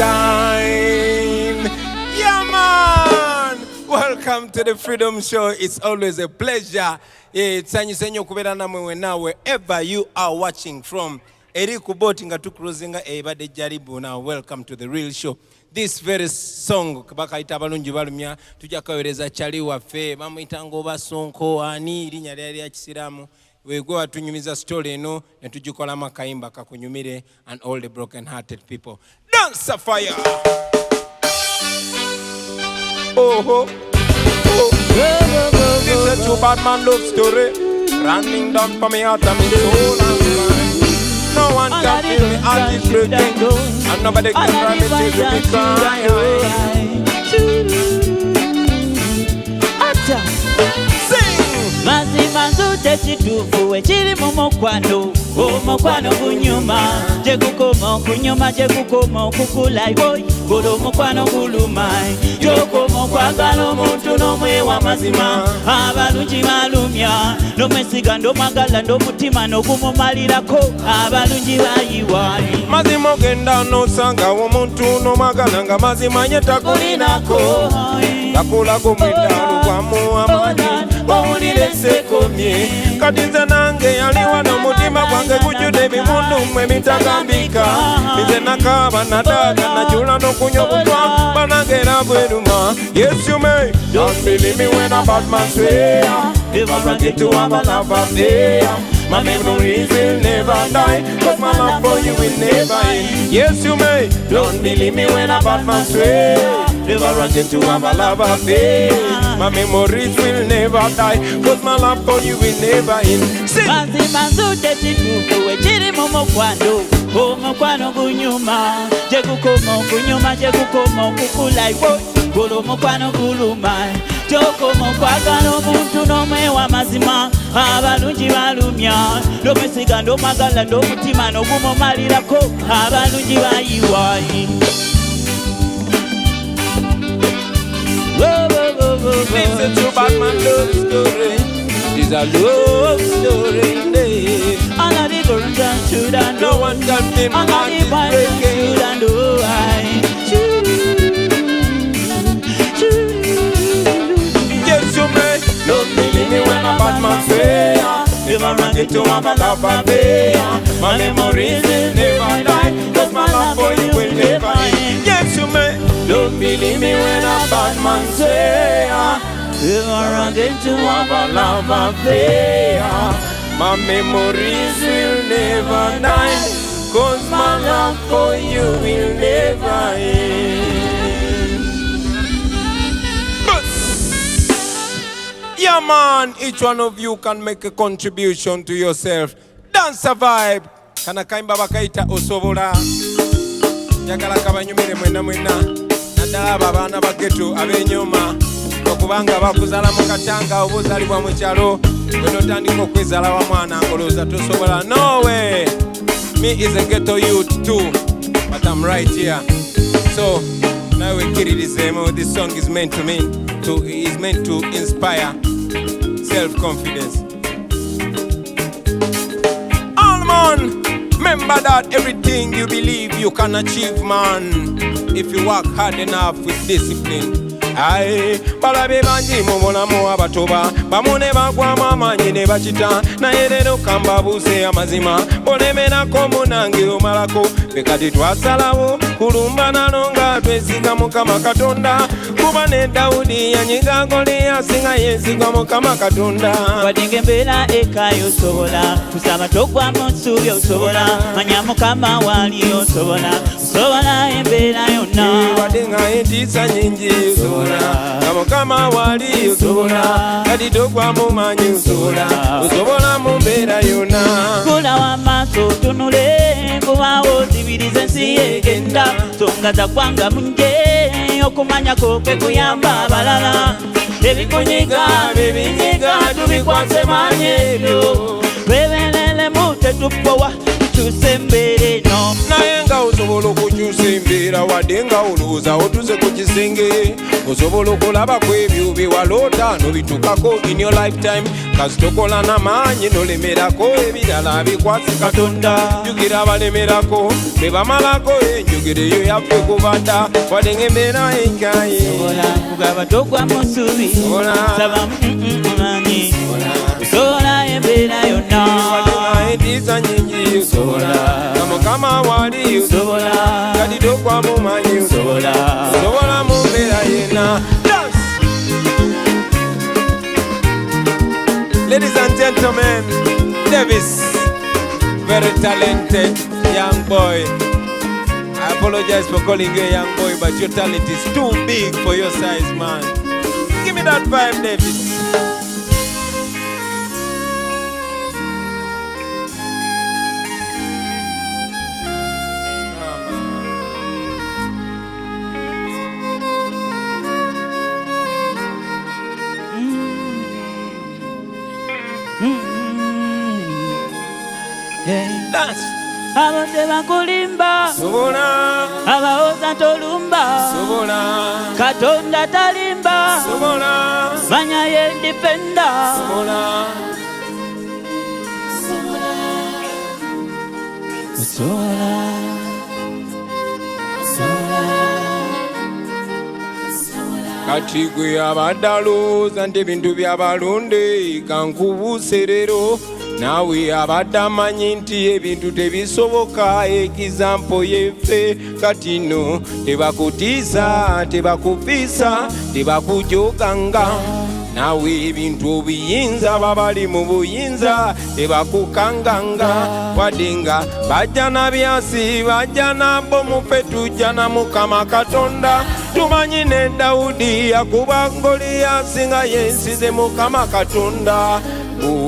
Yeah man, welcome to the Freedom Show. It's always a pleasure. It's senyo kubera namwe wena wherever you are watching from. Eri kuboti nga tukruzinga ebade jaribu. Now welcome to the real show. This very song bakaita abalungi balumya tujja kawereza chali waffe bamuyita ngoba sonko ani linya lyali ya kisiramu wegwe watunyumiza story eno ne tujikola makayimba kakunyumire and all the broken hearted people. Dance a fire. Oh. This is a true bad man love story running down for me heart and me soul and mind. No one can feel me heart is breaking and nobody can cry me tears with me crying. Mazima nzute kituufu ekiri mu mukwano omukwano gunyuma gyegukoma okunyuma gyegukoma okukula boy golo omukwano guluma gyokoma okwagala omuntu n'omwewa mazima abalungi balumya n'omwesiga nd'omwagala nd'omutima n'ogumumalirako abalungi bayiwaani mazima ogenda n'osangawo omuntu n'omwagala nga mazima nye takulinako takulako mweddalu gwamu amaanyi owulire sekomye kati nze nange yaliwa n'omutima gwange gujjudde ebimundu mmwe bitagambika nze nakaaba nadaaga najula n'okunywa obutwa banagera bweruma. Yes you may don't believe me when a bad man swear if I run into a love affair. My memories will never die, cause my love for you will never end. Yes you may don't believe me when a bad man swear never run into a love affair. My memories will never die, cause my love for you will never end. Sing! Mazima nzute kituufu ekiri mu mukwano omukwano gunyuma gyegukoma okunyuma gyegukoma okukula golo omukwano guluma gyokoma okwagala omuntu n'omwewa mazima abalungi balumya n'omwesiga nd'omwagala nd'omutima n'ogumumalirako abalungi bayiwaani. This is a true bad man love story. It's a love story. All of the girls and children, No one can feel my all of heart the is boys and breaking. children, Yes you may don't believe me when a bad man swear if I run into a love affair. My memories will never die, cause my love for you will never end. Yes you may don't believe me when a bad man swear if I run into a love affair. My memories will never die, cause my love for you will never end. Yeah man, each one of you can make a contribution to yourself. Dance a vibe. kana kayimba bakaita osobola njagala kabanyumire mwena naddala abo abaana ba ghetto ab'enyooma okubanga bakuzala mu katanga oba ozaalibwa mu kyalo bwenotandika okwezala wa mwana ngolooza tosobola. No way! Me is a ghetto youth too, but I'm right here. So now we get it. This song is meant to me, is meant to inspire self-confidence. All man, remember that everything you believe you can achieve, man, if you work hard enough with discipline. Aye, balabe bangi mu bulamu abatoba bamu ne bagwamu amaanyi ne bakita naye leero kambabuuse amazima bolemerako munange omalako ffe kati twasalawo kulumba nalo nga twesiga Mukama Katonda kuba ne Dawudi yanyiga Goliaasi nga yeesiga Mukama Katonda. Wadinga embeera ekayo osobola kusaba togwamu nsuubi osobola manya Mukama waali osobola embeera yonna wadinga entiisa nyingi osobola na Mukama waali osobola kati togwamu maanyi osobola mu mbeera yonna. Kula w'amaaso tunule kubaawo zibirize ensi egenda songa za kwanga munje okumanyako kwe kuyamba abalala ebikunyiga bibinyiga tubikwase maanyi ebyo twebeereremu tetupowa tukyuse embeera eno. Naye nga osobola okukyusa embeera wadde nga olowooza otuze ku kisenge osobola okulaba ku ebyo bye waloota n'obitukako in your lifetime kasi tokola n'amaanyi n'olemerako ebirala bikwase Katonda. Jjukira abalemerako be bamalako enjogero eyo yaffe kubadda wadde ng'embeera enkaye kugaba togwamu nsuubi saba maanyi osobola embeera yonna wadde entiisa nyingi osobola na Mukama waali osobola kati togwamu maanyi osobola mu mbeera yenna. Ladies and gentlemen, Davis, very talented young boy. I apologize for calling you a young boy, but your talent is too big for your size, man. Give me that vibe, Davis. Dance. Abadde bakulimba Sobola abawoza tolumba Sobola Katonda talimba Sobola manya ye defender Sobola kati gwe abadde alowooza nti ebintu by'abalonde kankubuuse leero naawe abadde amanyi nti ebintu tebisoboka ekizampo yeffe kati nno tebakutiisa tebakufiisa tebakujoganga naawe ebintu obiyinza babali mu buyinza tebakukanganga wadde nga bajja na byasi bajja nabo muffe tujja na Mukama Katonda tumanyi ne Dawudi yakuba Goliaasi nga yensize Mukama Katonda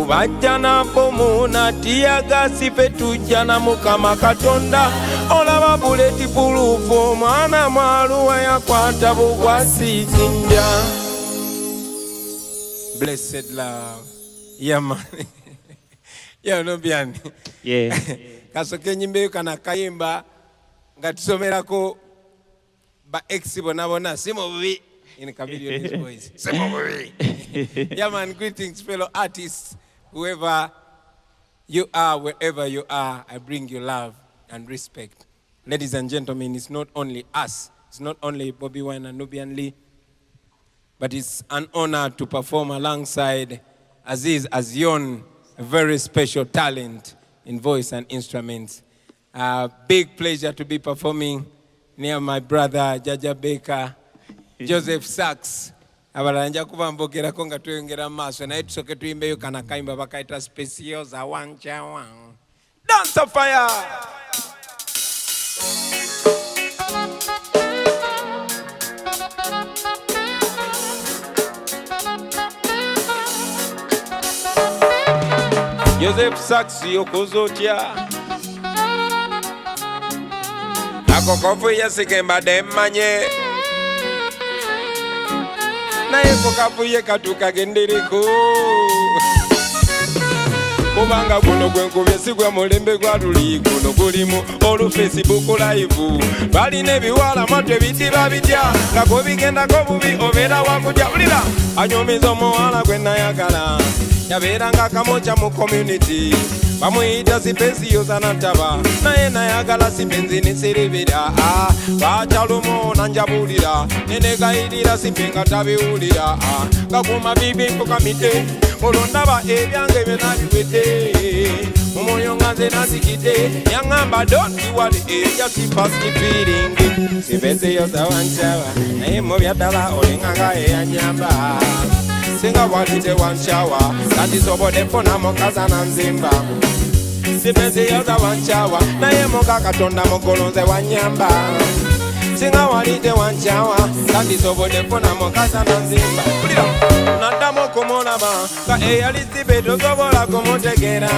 bajja nabo munatiyagasi ffe tujja na Mukama Katonda olaba buleti pulufu omwana mwaluwa yakwata bugwasi jinja. Blessed love. Yeah, man. Yeah, Nubian. Yeah. Kasoke nyimbe kana kayimba nga tusomerako ba ex bona simo bubi in Chameleon his voice. Simo bubi. Yeah, man, greetings fellow artists, whoever you are, wherever you are, I bring you love and respect. Ladies and gentlemen, it's not only us, it's not only Bobi Wine and Nubian Lee, but it's an honor to perform alongside Aziz Azion, a very special talent in voice and instruments. Big pleasure to be performing near my brother Jaja Baker, Joseph Sachs. Abalanja kuba mbogerako nga tweyongera maaso naye tusooke tuyimbeyo kana kayimba bakaita speciosa wanchawa. Dance of fire! Joseph Sachs yokozotya ako kofuye sikembadde mmanye naye ko kafuye katukagendereko kubanga guno gwenkubye si gwe mulembe gwa luli guno gulimu olu Facebook live balina ebiwala matu ebidiba bitya nga kubigendako bubi obeera wakutya ulira anyumiza omuwala gwe nayagala yabeera nga kamoca mu community bamuyita sipenzi yozanataba naye nayagala sipenzi neserebera bacalumo nanjabulira nenegayirira sipenga tabiwulira gakuma bibi mpukamite olondaba ebyange byenabiwete mumwoyo nga nze nazikite yaŋŋamba don't worry just pass me feeling sipenzi yozawancawa naye mubyaddala olenganga eyanyamba singa walite wanshawa sandisobodde funamu kazana nzimba sipenzi yoza wanshawa naye muka katonda mugolonze wanyamba singa walite wanshawa sandisobodde funamu kazana nzimba naddamu okumulaba nga eyali sibe tosobola kumutegeera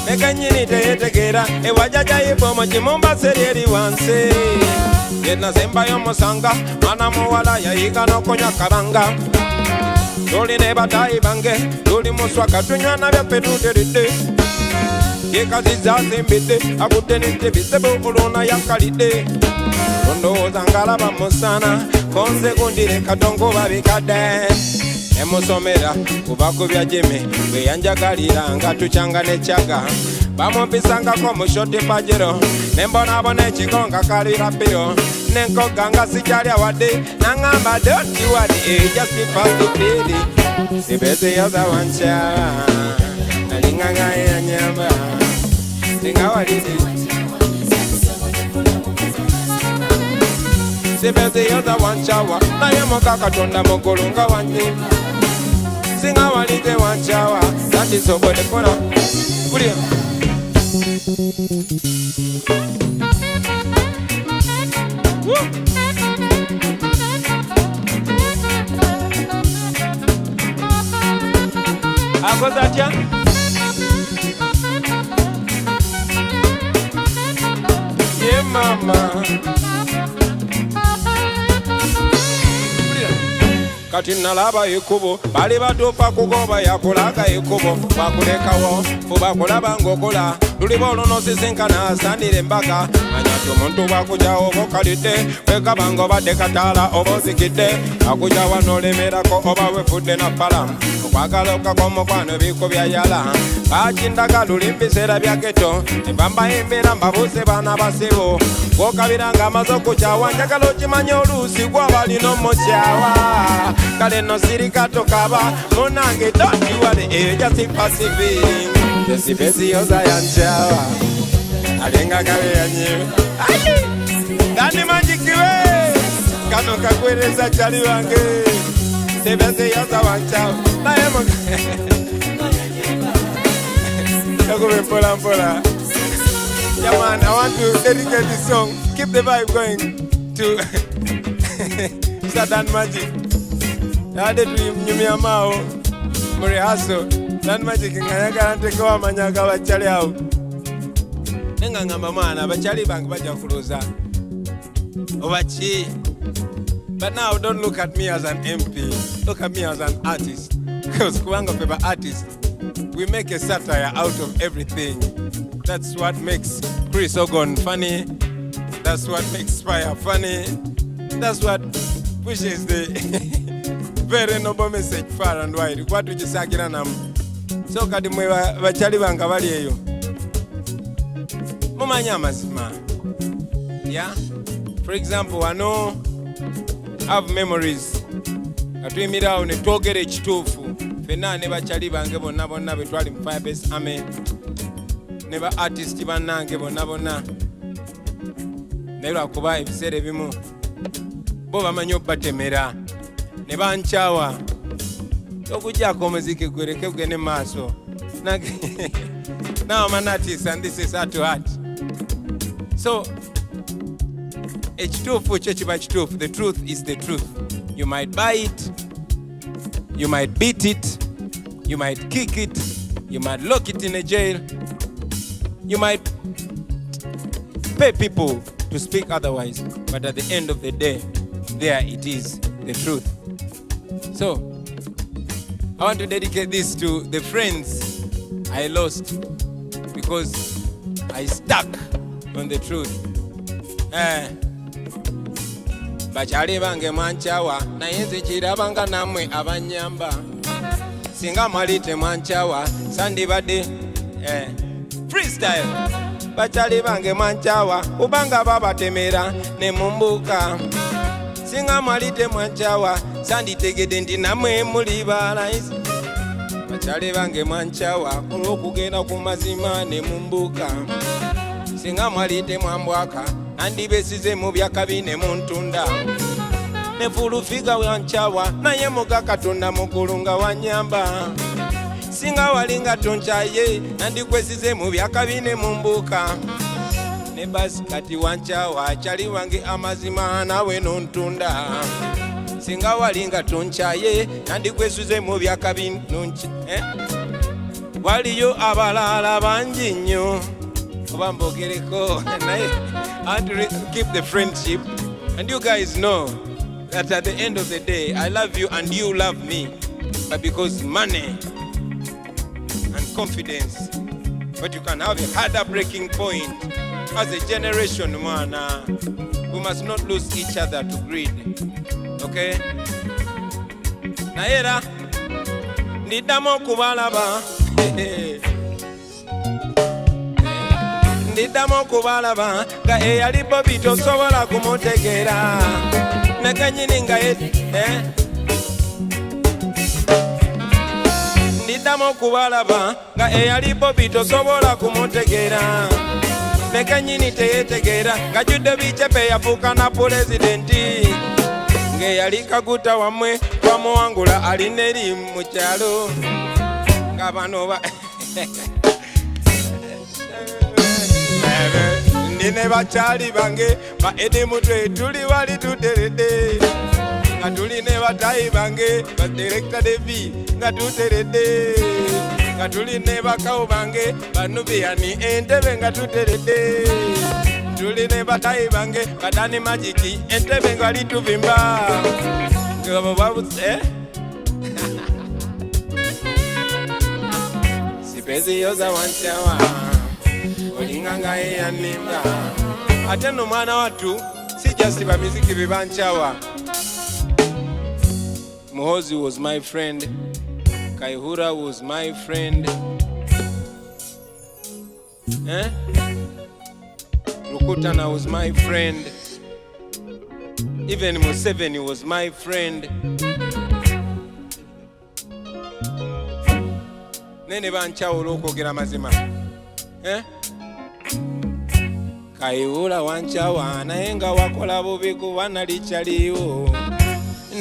nekenyini teyetegeera ewajajayibomo kimumbaseri eri wansi yenasembayo musanga mwana muwala yayiga n'okonya kabanga tuli ne batayi bange tuli muswaka tunywana byaffe tuteredde yekaziza zimbidde akudde nette bizibu oluna yakalidde ondowooza ngalaba musana konze gundire katongo babikadde emusomera kuba ku bya jeme bwe yanjagalira nga tukyanga nekyaga bamumpisangako mu shoti pajero nembonabona ekigo nga kalira piro nenkoga nga sikyalya wadde naŋŋamba don't worry just pass the pity sibese yoza wancawa nalinganga yanyamba singa waliti sibese yoza wancawa naye muka katonda mugulu nga wanyimba singa walite wancawa sandisobodde funa kulya akoze atya ye mama kati nalaba ekkubo bali batuufa kugoba yakulaga ekkubo bakulekawo fuba kulaba ng'okola luliba olunosisinkana asandira embaga anyati omuntu bwakujawo oba okalidde wekaba ng'obadde kataala oba ozikidde akujawa n'olemerako oba wefudde na fala okwagala okako omukwano biiko byayala bakindaga luli mbiseera bya geto nebambayembera mbabuuse baana basibo gwokabira ng'amaze okukyawa njagala okimanye oluusi gw'abalina omukyawa kale no sirikato kaba munange totiwale ejasipasivi esipesi yoza yancawa alenga gabe yanyewe gandi manjikiwe kano kagwereza chali wange sipesi yoza wancawa naye yakube mpola mpola. Yeah man, I want to dedicate this song. Keep the vibe going to Sadan Magic. I did Nubian Mao, Muriaso, Dan Magic, and I can't take over Manyaga Bachali out. Nenganga mana, Bachali Bank Bajafurosa. Ovachi. But now don't look at me as an MP. Look at me as an artist. Because Kuanga Paper artist, we make a satire out of everything. That's what makes Chris Ogon funny. That's what makes Spire funny. That's what pushes the very noble message far and wide. What would you say? So kadi mwe bachali banga bali eyo. Mumanya mazima. Yeah? For example, I know I have memories. Atuyimira ne twogera ekituufu. Fenna ne bachali bange bonna bonna betwali mu Fire Base Army. Neba artist bannange bonna bonna naye lwakuba ebiseera ebimu bo bamanyi obbatemera ne bankyawa okuggyako omuziki gwereke gugende maaso now I'm an artist and this is heart to heart. So ekituufu kyo kiba kituufu. The truth is the truth. You might buy it, you might beat it, you might kick it, you might lock it in a jail, you might pay people to to speak otherwise, but at the end of the day, there it is, the truth. So, I want to dedicate this to the friends I lost because I stuck on the truth. Bachali bange mwanchawa na yenze chirabanga namwe abanyamba singa mwalite mwanchawa sandi bade freestyle. Bachali bange mwanchawa ubanga babatemera ne mumbuka singa mwalite mwanchawa sandi tegede ndi namwe muli balaisi. Bachali bange mwanchawa olwokugenda ku mazima ne mumbuka singa mwalite mwambwaka andi besize mu byakabi ne muntunda ne fulufiga wanchawa naye muga katonda mukulunga wanyamba singa walinga tonchaye andi kwesize mu byakabi ne mumbuka ne basi kati wanchawa chali wange amazima nawe nontunda singa walinga tonchaye andi kwesize mu byakabi nonchi waliyo abalala bangi nnyo obambogereko naye I want to keep the friendship, and you guys know that at the end of the day, I love you and you love me, but because money and confidence, but you can have a harder breaking point. As a generation, man, we must not lose each other to greed. Okay? Naera, nidamo kubalaba. Ndidamo kubalaba nga eyali Bobi tosobola kumutegera nakanyini nga Ndidamo kubalaba nga eyali Bobi tosobola kumutegera nakanyini teyetegera nga judde bicepe yafuuka na pulezidenti ng'eyali Kaguta wamwe twamuwangula alina eri mu kyalo nga bano Ndine bachali bange ba edi mutwe tuli wali tuterede nga tuli ne batayi bange ba director Devi nga tuterede nga tuli ne bakawo bange ba Nubian entebe nga tuterede tuli ne batayi bange badani majiki entebe nga lituvimba ngabo babuse sipezi yoza wanchawa olinganga eyanimba ate no mwana watu si just ba muziki bibanchawa. Muhozi was my friend, Kaihura was my friend, Rukutana was my friend, even Museveni was my friend. Nene banchawo olw'okwogera mazima Kaihura wanchawa naye nga wakola bubi kuba nali kyaliwo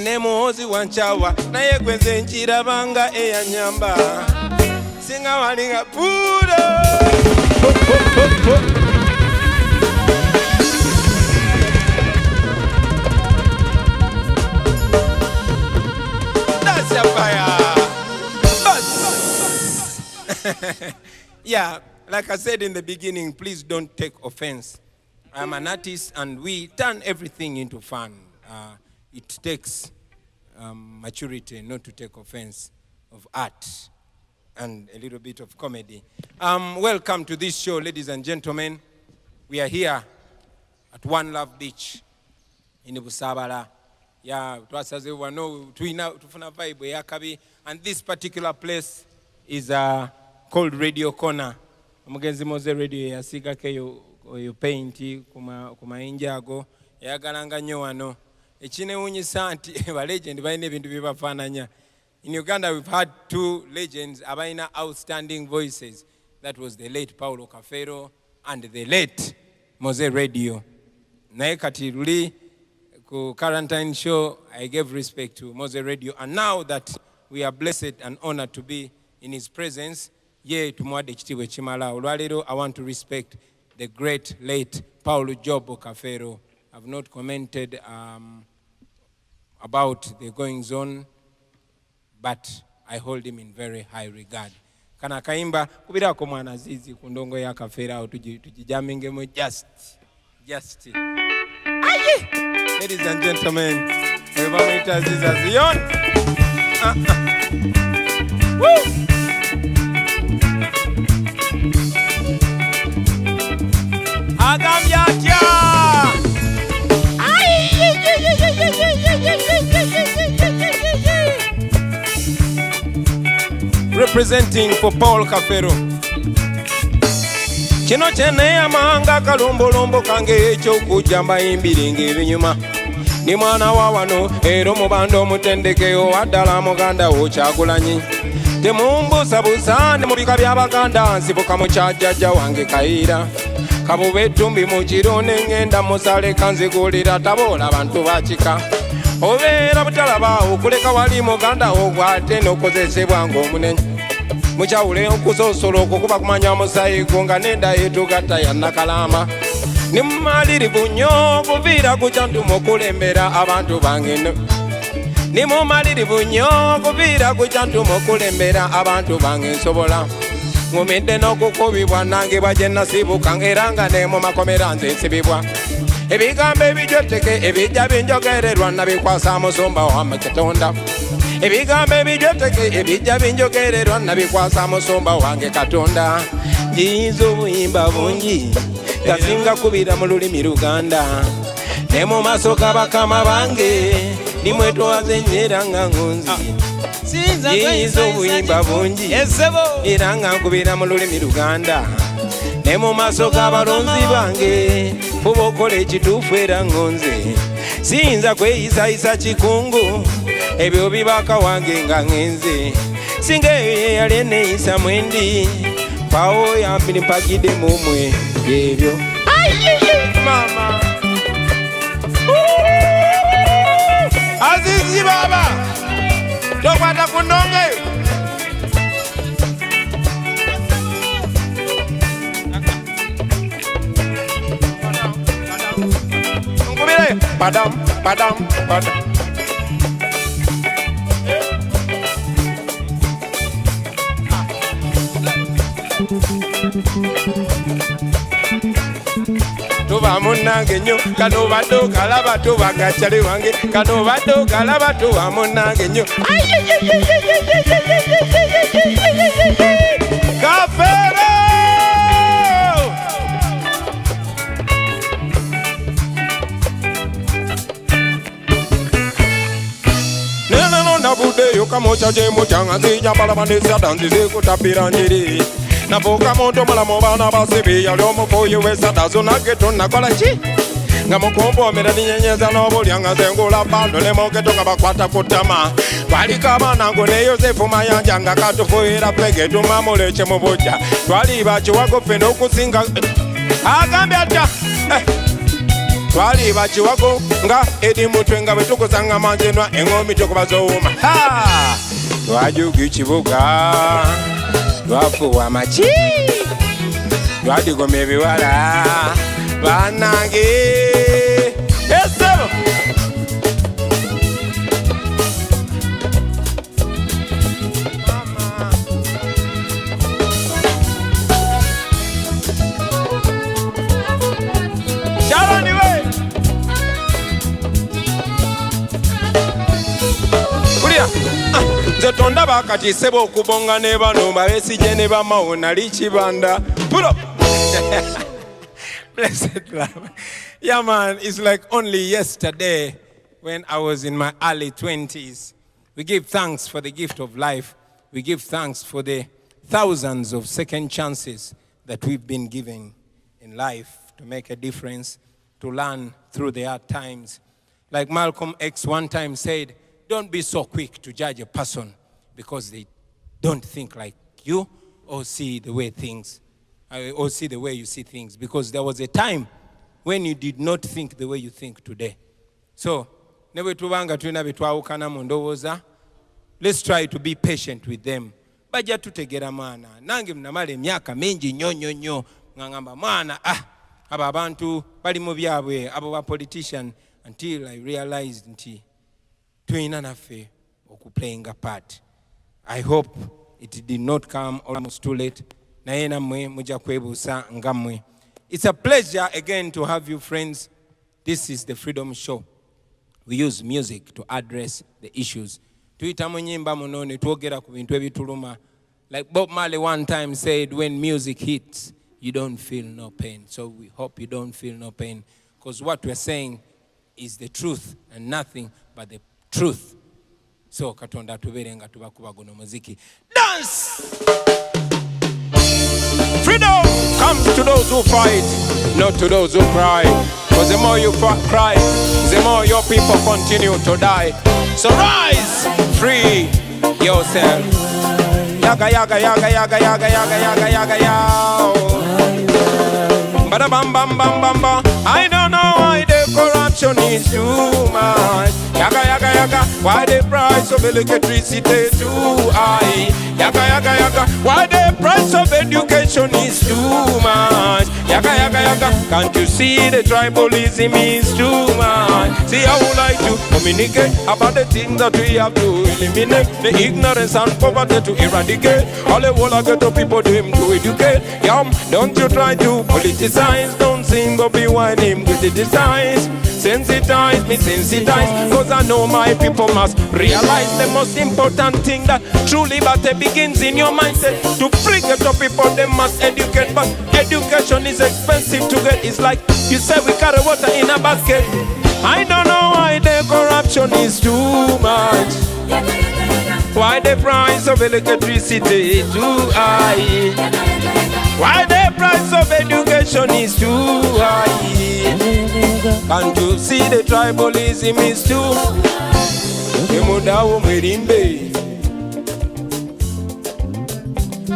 ne Muhozi wanchawa naye gwenze nkirabanga eyanyamba singa walinga pudo that's a fire. Yeah, like I said in the beginning, please don't take offense. I'm an artist and we turn everything into fun. It takes maturity not to take offense of art and a little bit of comedy. Welcome to this show, ladies and gentlemen. We are here at One Love Beach in Busabala. Yeah, tufuna vibe yakabi, and this particular place is called Radio Corner. Omugenzi Moze Radio yasiga keyo painti kuma injago yagalanga nnyo wano ekinewunyisa nti ba legend balina ebintu bibafaananya. In Uganda we've had two legends abalina outstanding voices. That was the late Paulo Kafero and the late Moze Radio. Naye kati luli ku quarantine show I gave respect to Moze Radio, and now that we are blessed and honored to be in his presence, ye tumwadde ekitiibwa ekimala. Olwaleero I want to respect the great late Paulo Jobo Kafero. I've not commented about the goings on, but I hold him in very high regard. Kana kaimba kubirako mwana zizi ku ndongo ya Kafero awo tujijamingemu Just. Aye. Ladies and gentlemen, Evamita Ziza Zion. Woo! Agamyatia. Representing for Paul Kafero. Kino chene amanga kalombolombo kange ekyokujjamba imbiringa ebinyuma ni mwana wa wano ero mubando mutendekeo waddala muganda wo Kyagulanyi temumbusabusa ne mu bika by'Abaganda nsibuka mu kyajjajja wange Kayiira kabube ettumbi mu kiro ne ngenda musale kanzigulira taboola abantu bakika obeera butalaba okuleka wali muganda wo gwate n'okozesebwa ng'omunene mukyawule okusoosola okukuba kumanya musayigo nga nenda etugatta ya Nakalamba ni mumalirivu nnyo okuviira ku kyantuma okulembera abantu bange ni mumalirivu nnyo okuviira ku kyantuma okulembera abantu bange nsobola ngumidde n'okukubibwa nangebwa gye nasibuka era nga ne mu makomera nze nsibibwa ebigambo ebijoteke ebijja binjogererwa nabikwasa musumba wa Katonda ebigambo ebijoteke ebijja binjogererwa nabikwasa musumba wange Katonda njiza obuyimba bungi gasinga kubira mu lulimi Luganda ne mu maaso g'abakama bange nimwetwaze nnyera nga ngunzi njiza obuyimba bungi era nga nkubira mu lulimi Luganda ne mu maaso g'abalonzi bange fuba okola ekituufu era ngonze siyinza kweyisayisa kikungu ebyo bibaka wange nga ngenze singa eyo yeyali eneyisa mwendi pawo yambiri mpagidde mumwe ebyo mama Azizi baba tokwata ku ndonge nkubire padam padam padam tuba munange nnyo kano badde okalaba tuba gakyale wange kano badde okalaba tuba munange nnyo Kafero nena nabuddeyo kamocha gye mutyanga nzijambala bandesa danzize kutapira njiri navuka muntu mulamu baana basibi yali omufuuyi w'esada zonna geto nakola ki nga mukumboomera ninyenyeza n'obulyanga zengula bando ne mogeto nga bakwata ku ttama twaliko abaana ngo ne Yosefu Mayanja nga katufuuyira pege tumamuleke mu bujja twali bakiwago ffe n'okusinga agambye atya twali bakiwago nga edi mutwe nga bwe tukusanga manjenwa eŋŋombi tukuba z'owuma twajuga kibuga twafuwa maki twadigoma ebiwala banange esebo shaloniwe kulira nze tondaba kati sebo okubonga ne bano babesije ne bamawo nali kibanda pull up blessed love yeah man it's like only yesterday when I was in my early 20s we give thanks for the gift of life we give thanks for the thousands of second chances that we've been given in life to make a difference to learn through the hard times like Malcolm X one time said don't be so quick to judge a person because they don't think like you or see the way or see the way you see things. Because there was a time when you did not think the way you think today. So, let's try to be patient with them. Bajja tutegera maana. Nange mnamala emyaka mingi nnyo ngamba maana abo abantu bali mu byabwe abo ba politician until I realized nti tuyina naffe okuplaying a part. I hope it did not come almost too late. Naye nammwe mujja kwebuusa nga mmwe It's a pleasure again to have you, friends. This is the Freedom Show. We use music to address the issues. Like Bob Marley one time said, when music hits, you don't feel no pain. So we hope you don't feel no pain, because what we're saying is the truth and nothing but the truth. So katonda tuberenga tubakuba guno muziki. Dance! Freedom comes to those who fight, not to those who cry. Because the more you cry, the more your people continue to die. So rise, free yourself. Yaga, yaga, yaga, yaga, yaga, yaga, yaga, yaga, yaga. Bada bam bam bam bam bam. I don't know why the corruption is too much. Yaga, yaga, yaga. Why the price of electricity too high? Yaga, yaga, yaga. Why the price of education is too much? Yaga, yaga, yaga. Can't you see the tribalism is too much? See, I would like to communicate about the things that we have to eliminate, the ignorance and poverty to eradicate. All the whole of ghetto people them to educate. Yum, don't you try to politicize. Don't sing Bobi wine him criticize. Sensitize me, sensitize. Cause I know my people must realize the most important thing, that true liberty begins in your mindset. To free ghetto people, they must educate. But education is expensive to get. It's like you say we carry water in a basket. I don't know why the corruption is too much. Why the price of electricity is too high? Why the price of education is too high? Can't you see the tribalism is too? Temudao mwerimbe,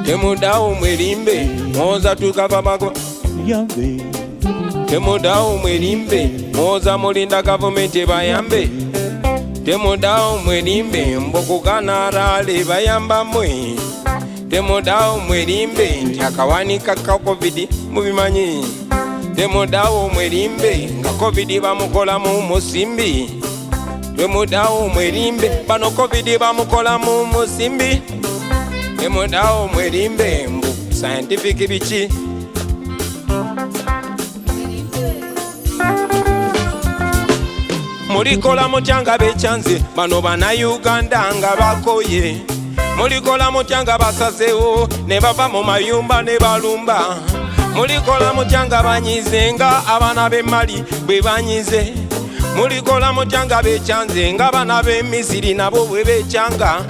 temudao mwerimbe, moza tukava mago. Temudao mwerimbe, moza molinda government bayambe. Temudao mwerimbe, mbokukana rale bayamba mwe. Temudao mwerimbe, ntiyakawanika ka COVID mubimanyi. Temudao mwerimbe, nga COVID bamukola mu musimbi. Temudao mwerimbe, bano COVID bamukola mu musimbi. Temudao mwerimbe, mbu scientific bichi. Mulikola mutyanga bechanze, bano bana Uganda nga bakoye. Mulikola mutyanga basazewo, ne bava mu mayumba ne balumba. Mulikola mutyanga banyize nga abana b'Emali bwe banyize. Mulikola mutyanga bechanze nga abana b'e Misiri nabo bwe becanga.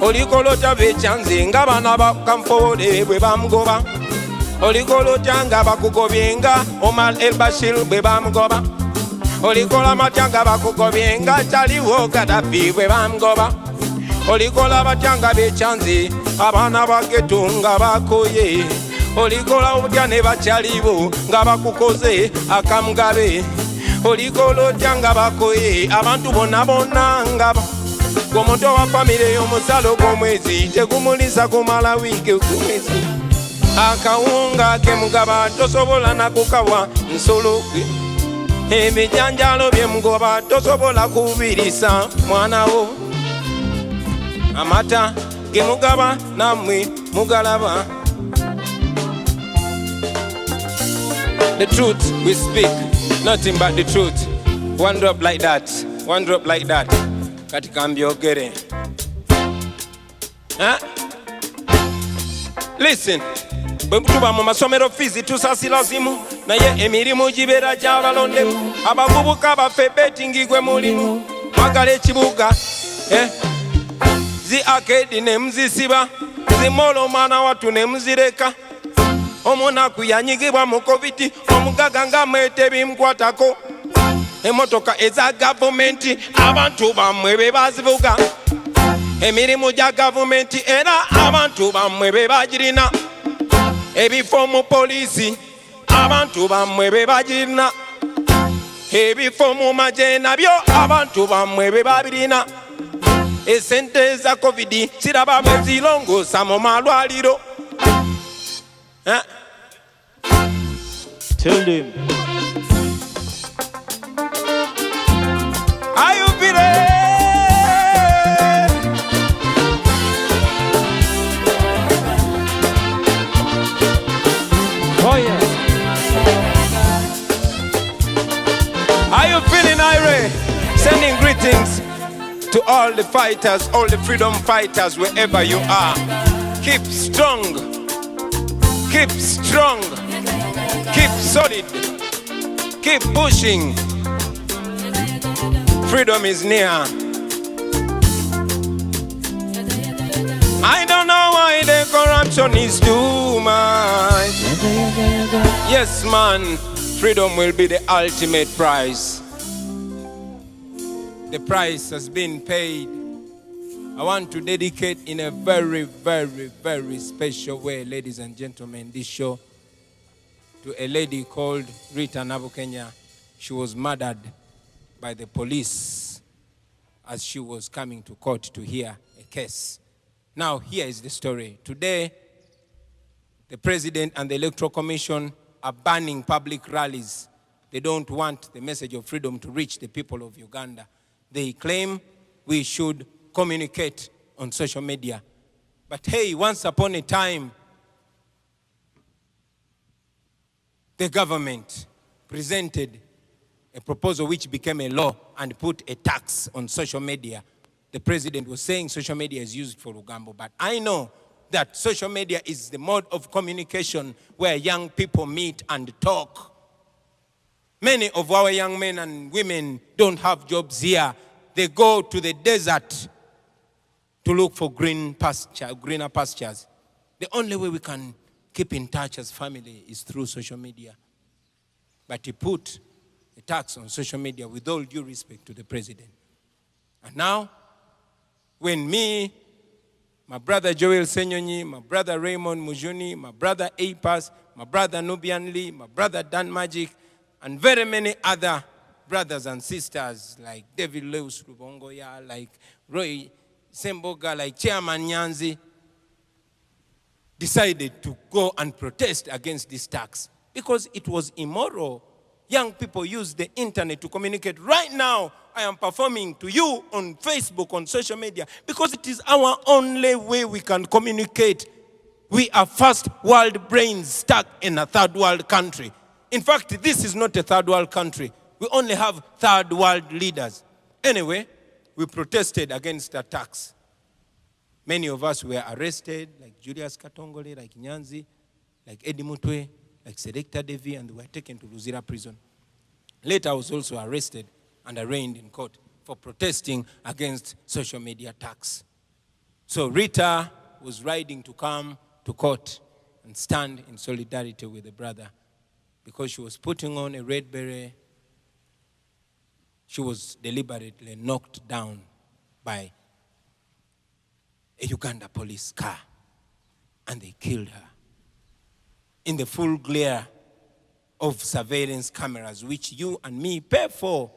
Olikolota bechanze nga abana ba Kamfole bwe bamugoba. Olikolotanga bakugobye nga Omar el-Bashir bwe bamugoba. Olikola matyanga bakugobye nga Chaliwo Gaddafi bwe bamugoba. Olikola batyanga bechanze abana ba ghetto nga bakoye. Olikola obutya ne bakyalibo nga bakukoze akamugabe. Olikola tyanga bakoye abantu bonna bonna nga omuntu wa famire y'omusalo gw'omwezi tegumulisa kumala wiiki kumwezi. Akawunga kemugaba tosobola nakukawa nsolo gwe. Ebijanjalo byemugoba tosobola kubirisa mwana wo. Amata gemugaba namwe mugalaba. The truth we speak, nothing but the truth. One drop like that, one drop like that. Katika mbyogere. Huh? Listen. Bwemutuba mu masomero fizi tusasila zimu, naye emirimu gibera gy'abalondemu. Abavubuka baffe betting gwe mulimu. Mwagala ekibuga, zi arcade ne muzisiba, zi molo mwana watu ne muzireka. Omunaku yanyigibwa mu COVID, omugaga nga mwete bimkwatako. Emotoka eza gavumenti, abantu bammwe be bazivuga. Emirimu gya gavumenti era abantu bammwe be bagirina. Ebifo mu polisi, abantu bammwe be bagirina. Ebifo mu magye nabyo abantu bammwe be babirina. Esente za COVID siraba bwe zirongoosa mu malwaliro. Tell them. Are you ready? Oh yeah. all the fighters, all the freedom fighters, wherever you are. Keep strong. Keep strong. Keep solid. Keep pushing. Freedom is near. I don't know why the corruption is too much. Yes, man, freedom will be the ultimate prize. The price has been paid. I want to dedicate in a very, very, very special way, ladies and gentlemen, this show to a lady called Rita Nabukenya. She was murdered by the police as she was coming to court to hear a case. Now, here is the story. Today, the president and the Electoral Commission are banning public rallies. They don't want the message of freedom to reach the people of Uganda. They claim we should communicate on social media. But hey, once upon a time, the government presented a proposal which became a law and put a tax on social media. The president was saying social media is used for Ugambo, but I know that social media is the mode of communication where young people meet and talk. Many of our young men and women don't have jobs here. They go to the desert to look for greener pastures. The only way we can keep in touch as family is through social media. But he put a tax on social media with all due respect to the president. And now, when me, my brother Joel Senyonyi, my brother Raymond Mujuni, my brother Apas, my brother Nubian Lee, my brother Dan Magic, and very many other brothers and sisters like David Lewis Rubongoya, like Roy Semboga, like Chairman Nyanzi, decided to go and protest against this tax because it was immoral. Young people use the internet to communicate. Right now, I am performing to you on Facebook, on social media, because it is our only way we can communicate. We are first world brains stuck in a third world country. In fact, this is not a third world country. We only have third world leaders. Anyway, we protested against the tax. Many of us were arrested, like Julius Katongole, like Nyanzi, like Eddie Mutwe, like Selecta Devi, and were taken to Luzira prison. Later, I was also arrested and arraigned in court for protesting against social media tax. So Rita was riding to come to court and stand in solidarity with the brother because she was putting on a red beret. She was deliberately knocked down by a Uganda police car, and they killed her in the full glare of surveillance cameras, which you and me pay for.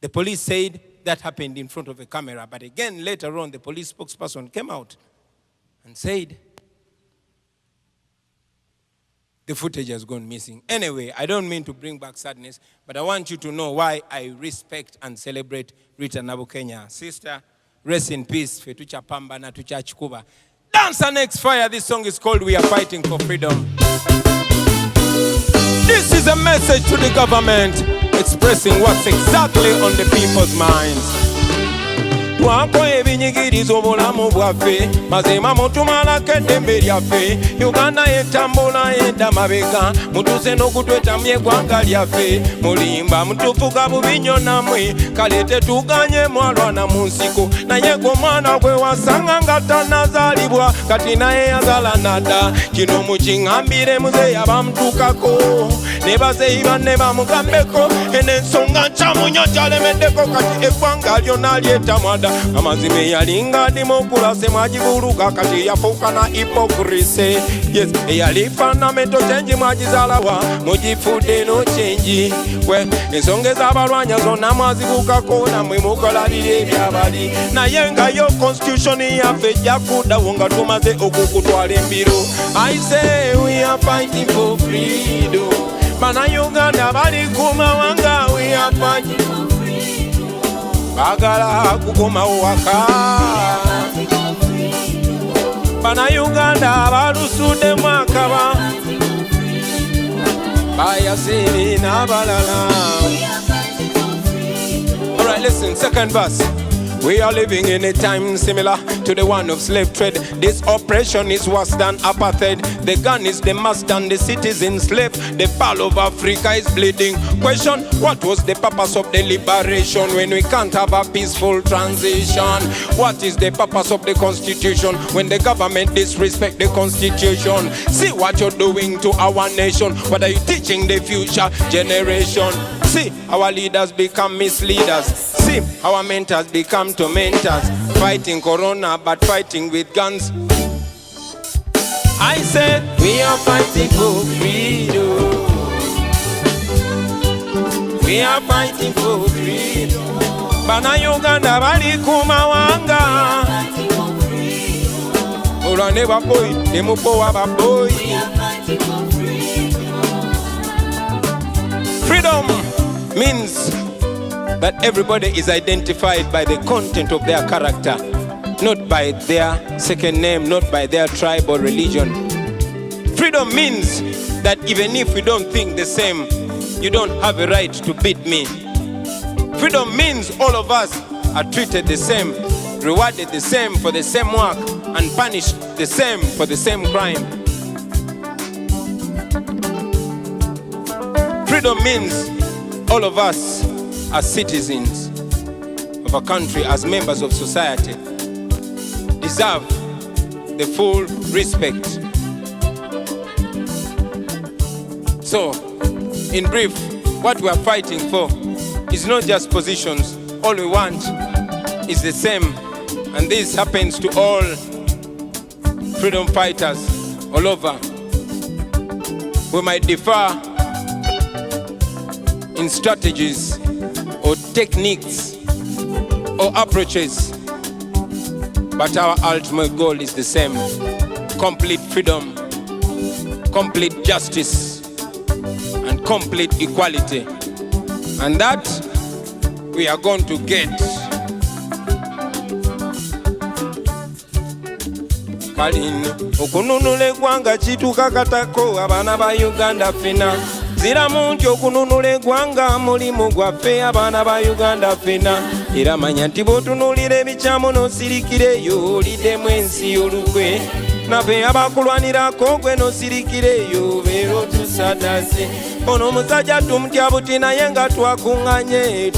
The police said that happened in front of a camera, but again, later on, the police spokesperson came out and said the footage has gone missing. Anyway, I don't mean to bring back sadness, but I want you to know why I respect and celebrate Rita Nabukenya. Sister, rest in peace. Fetucha Pamba na tucha chikuba. Dancer next fire. This song is called We Are Fighting for Freedom. This is a message to the government expressing what's exactly on the people's minds. Wako ebinyigiriza obulamu bwaffe mazima mutumalako eddembe lyaffe Uganda yetambula yedda mabega mutuuse n'okutwetamya eggwanga lyaffe mulimba mutufuga bubi nnyo nammwe kale tetuganye mwalwana mu nsiko naye gwe omwana gwe wasanga nga tannazaalibwa kati naye yazaala nadda kino mukiŋŋambire muzeeyi abamutuukako ne bazeeyi banne bamugambeko n'ensonga nkyamu nnyo gyalemeddeko kati eggwanga lyonna lyetamwada amazime yalinga demokrasi mwagibuluga kati yafuuka na hypocrisy. Yes, eyali fundamental change mwagizaalawa mugifudde no change. Ensonga ez'abalwanya zonna mwazibukako nammwe mukolabira ebyabali naye nga yo constitution yaffe ejja kuddawo nga tumaze okukutwala embiro. I say we are fighting for freedom. Bannayuganda bali ku mawanga, we are fighting for freedom. Bagala kukomawo waka Bannayuganda balusudde mwakaba bayasiri n'abalala. All right, listen, second verse. We are living in a time similar to the one of slave trade. This oppression is worse than apartheid. The gun is the master and the citizen slave. The pearl of Africa is bleeding. Question, what was the purpose of the liberation when we can't have a peaceful transition? What is the purpose of the constitution when the government disrespect the constitution? See what you're doing to our nation. What are you teaching the future generation? See, our leaders become misleaders. See, our mentors become tormentors. Fighting corona but fighting with guns. I said, we are fighting for freedom. We are fighting for freedom. Bana Uganda bali kumawanga. Olwane baboy, demupowa baboy. Freedom means that everybody is identified by the content of their character, not by their second name, not by their tribe or religion. Freedom means that even if we don't think the same, you don't have a right to beat me. Freedom means all of us are treated the same, rewarded the same for the same work, and punished the same for the same crime. Freedom means all of us as citizens of a country, as members of society, deserve the full respect. So, in brief, what we are fighting for is not just positions. All we want is the same. And this happens to all freedom fighters all over. We might differ in strategies or techniques or approaches, but our ultimate goal is the same: complete freedom, complete justice, and complete equality. And that we are going to get. Kalino okununula eggwanga kituuka katako abaana ba Uganda fena. Ziramu nti okununula eggwanga mulimu gwaffe abaana ba Uganda fena. Era manya nti bw'otunuulira ebikyamu n'osirikireyo oliddemu ensi y'olukwe. Naffe abakulwanirako gwe n'osirikireyo beera otusadase. Ono omusajja tumutya buti naye nga twakuŋŋanye.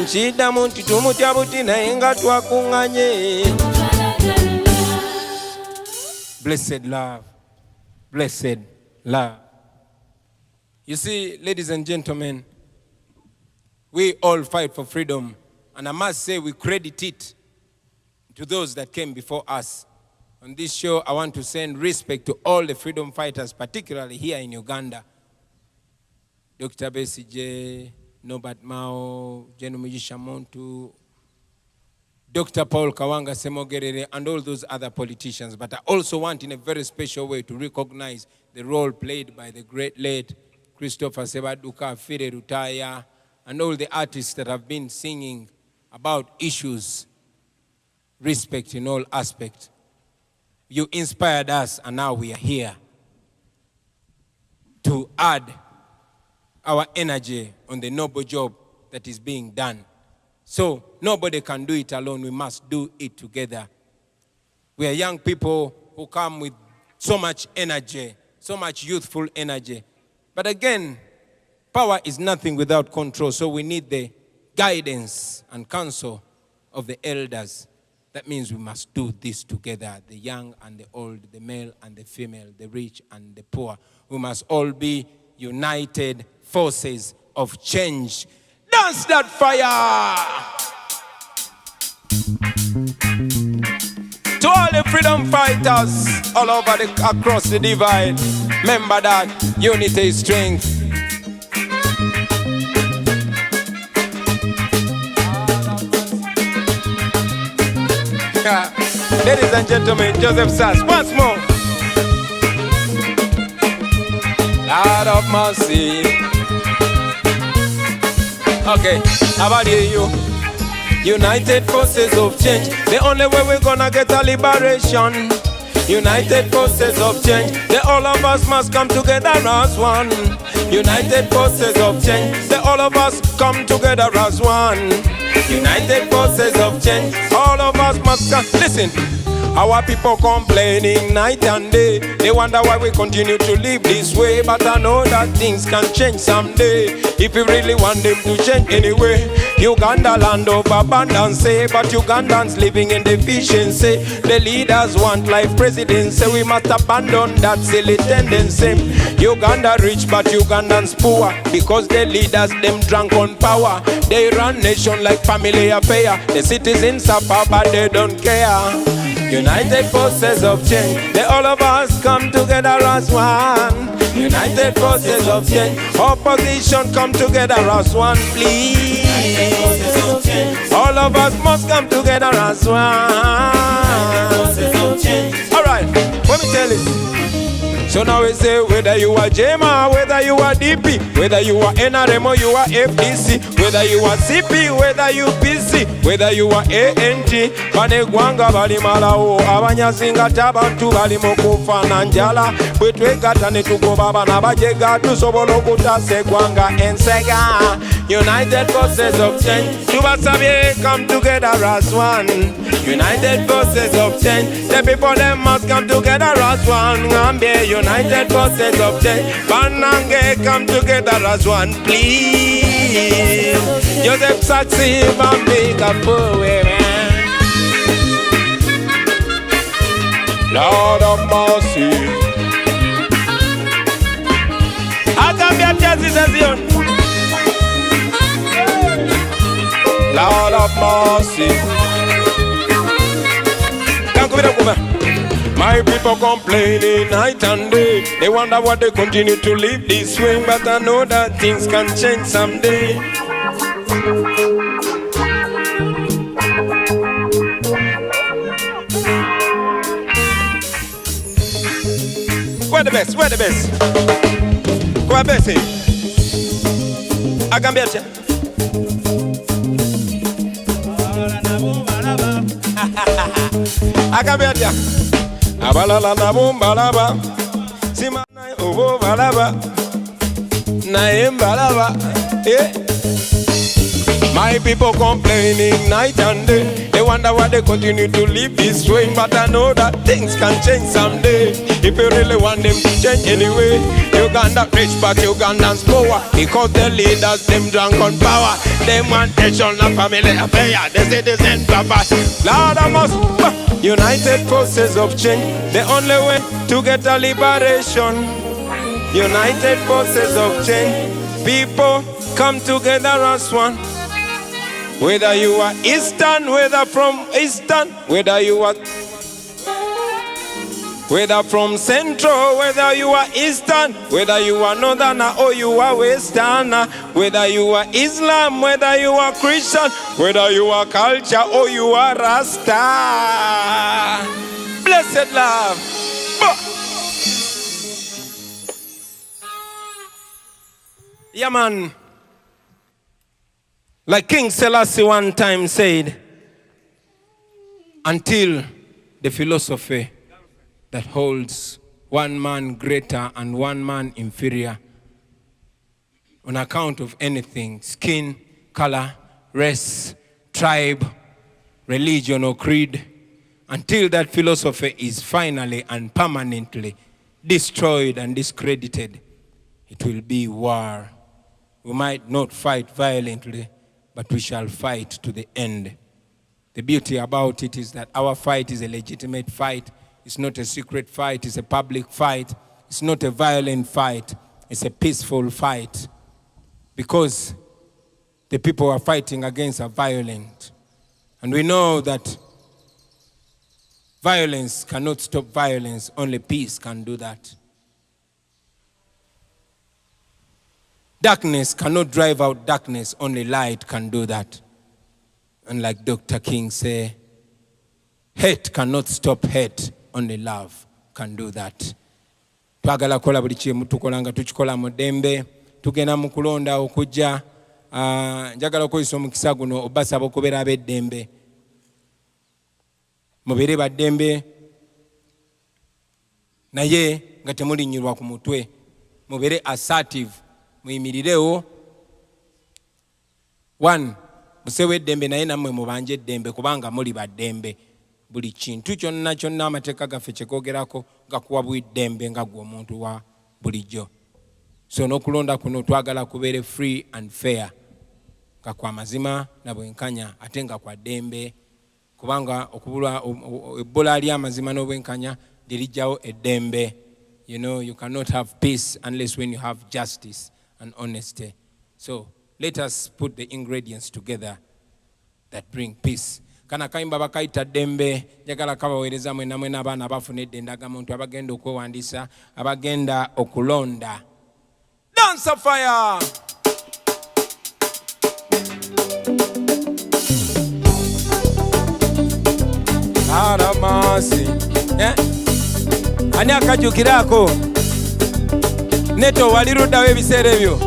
Nkiddamu nti tumutya buti naye nga twakuŋŋanye. Blessed love. Blessed love. You see, ladies and gentlemen, we all fight for freedom. And I must say we credit it to those that came before us. On this show, I want to send respect to all the freedom fighters, particularly here in Uganda. Dr. Besigye, Norbert Mao, Jenumugisha Montu, Dr. Paul Kawanga Semogerere, and all those other politicians. But I also want in a very special way to recognize the role played by the great late Christopher Sebaduka, Fire Rutaya, and all the artists that have been singing about issues, respect in all aspects. You inspired us, and now we are here to add our energy on the noble job that is being done. So nobody can do it alone. We must do it together. We are young people who come with so much energy, so much youthful energy. But again, power is nothing without control. So we need the guidance and counsel of the elders. That means we must do this together, the young and the old, the male and the female, the rich and the poor. We must all be united forces of change. Dance that fire! To all the freedom fighters all over across the divide, remember that unity is strength. Ladies and gentlemen, Joseph Sass, once more. Lord of mercy. Okay, how about you? United forces of change. The only way we're gonna get a liberation United forces of change. The all of us must come together as one. United forces of change. The all of us come together as one. United forces of change. All of us must come. Listen. Our people complaining night and day. They wonder why we continue to live this way. But I know that things can change someday, if we really want them to change anyway. Uganda land of abundance, but Ugandans living in deficiency. The leaders want life presidency. We must abandon that silly tendency. Uganda rich but Ugandans poor, because the leaders them drunk on power. They run nation like family affair. The citizens suffer but they don't care. United forces of change. The all of us come together as one. United forces of change. Opposition come together as one, please. All of us must come together as one. Alright, let me tell you. So now we say, whether you are JMA, whether you are DP, whether you are NRM or you are FDC, whether you are CP, whether you PC, whether you are ANT, banegwanga bali malawo, abanyazinga tabantu bali mukufa na njala, bwetwegata ne tugoba bana bajega tusobola okutasa eggwanga ensega. United forces of change. Tubasabye come together as one. United forces of change. The people them must come together as one. Ngambie United forces of change. Banange come together as one, please. Joseph Saxi Bambika Poe. Lord of mercy. Agambia Jazizazion. Lord of mercy. My people complaining night and day. They wonder why they continue to live this way. But I know that things can change someday. Where the best? Where the best? Where the best? I can be at you. Akabetia abalala na bombalaba simana obo balaba na embalaba. My people complaining night and day. They wonder why they continue to live this way. But I know that things can change someday, if you really want them to change anyway. Uganda rich but Ugandans poor, because the leaders them drunk on power. They want nation and family affair. The citizen papa. Lord I must United forces of change. The only way to get a liberation. United forces of change. People come together as one. Whether you are Eastern, whether from Eastern, whether you are from Central, whether you are Eastern, whether you are Northern or you are Western, whether you are Islam, whether you are Christian, whether you are culture or you are Rasta. Blessed love. Yeah, man. Like King Selassie one time said, until the philosophy that holds one man greater and one man inferior on account of anything, skin, color, race, tribe, religion or creed, until that philosophy is finally and permanently destroyed and discredited, it will be war. We might not fight violently, but we shall fight to the end. The beauty about it is that our fight is a legitimate fight. It's not a secret fight, it's a public fight. It's not a violent fight, it's a peaceful fight. Because the people are fighting against are violent. And we know that violence cannot stop violence, only peace can do that. Darkness cannot drive out darkness, only light can do that. And like Dr. King say, hate cannot stop hate, only love can do that. Twagala kola buli kimu tukolanga tukikola mu ddembe, tugenda mu kulonda okujja, njagala okozesa omukisa guno obasaba okubeera ab'eddembe. Mubeere ba ddembe, naye nga temulinyirwa ku mutwe. Mubere assertive, muyimirirewo. 1 musewe eddembe naye nammwe mubanje eddembe kubanga muli baddembe. Buli kintu kyonna kyonna amateeka gaffe kyekoogerako gakuwa bw'eddembe nga gwe omuntu wa bulijjo. So n'okulonda kuno twagala kubeere free and fair, nga kwa mazima na bwenkanya ate nga kwa ddembe, kubanga okubula ebbula ly'amazima n'obwenkanya lirijjawo eddembe. You know, you cannot have peace unless when you have justice and honesty. So let us put the ingredients together that bring peace. Kana kayimba bakayita ddembe, njagala kabaweereza mwena mwena abaana abafuna eddendaga muntu abagenda okwewandiisa, abagenda okulonda. Dance of fire! Aramasi. Ani akajukirako? Neto waliruddawo ebiseera ebyo.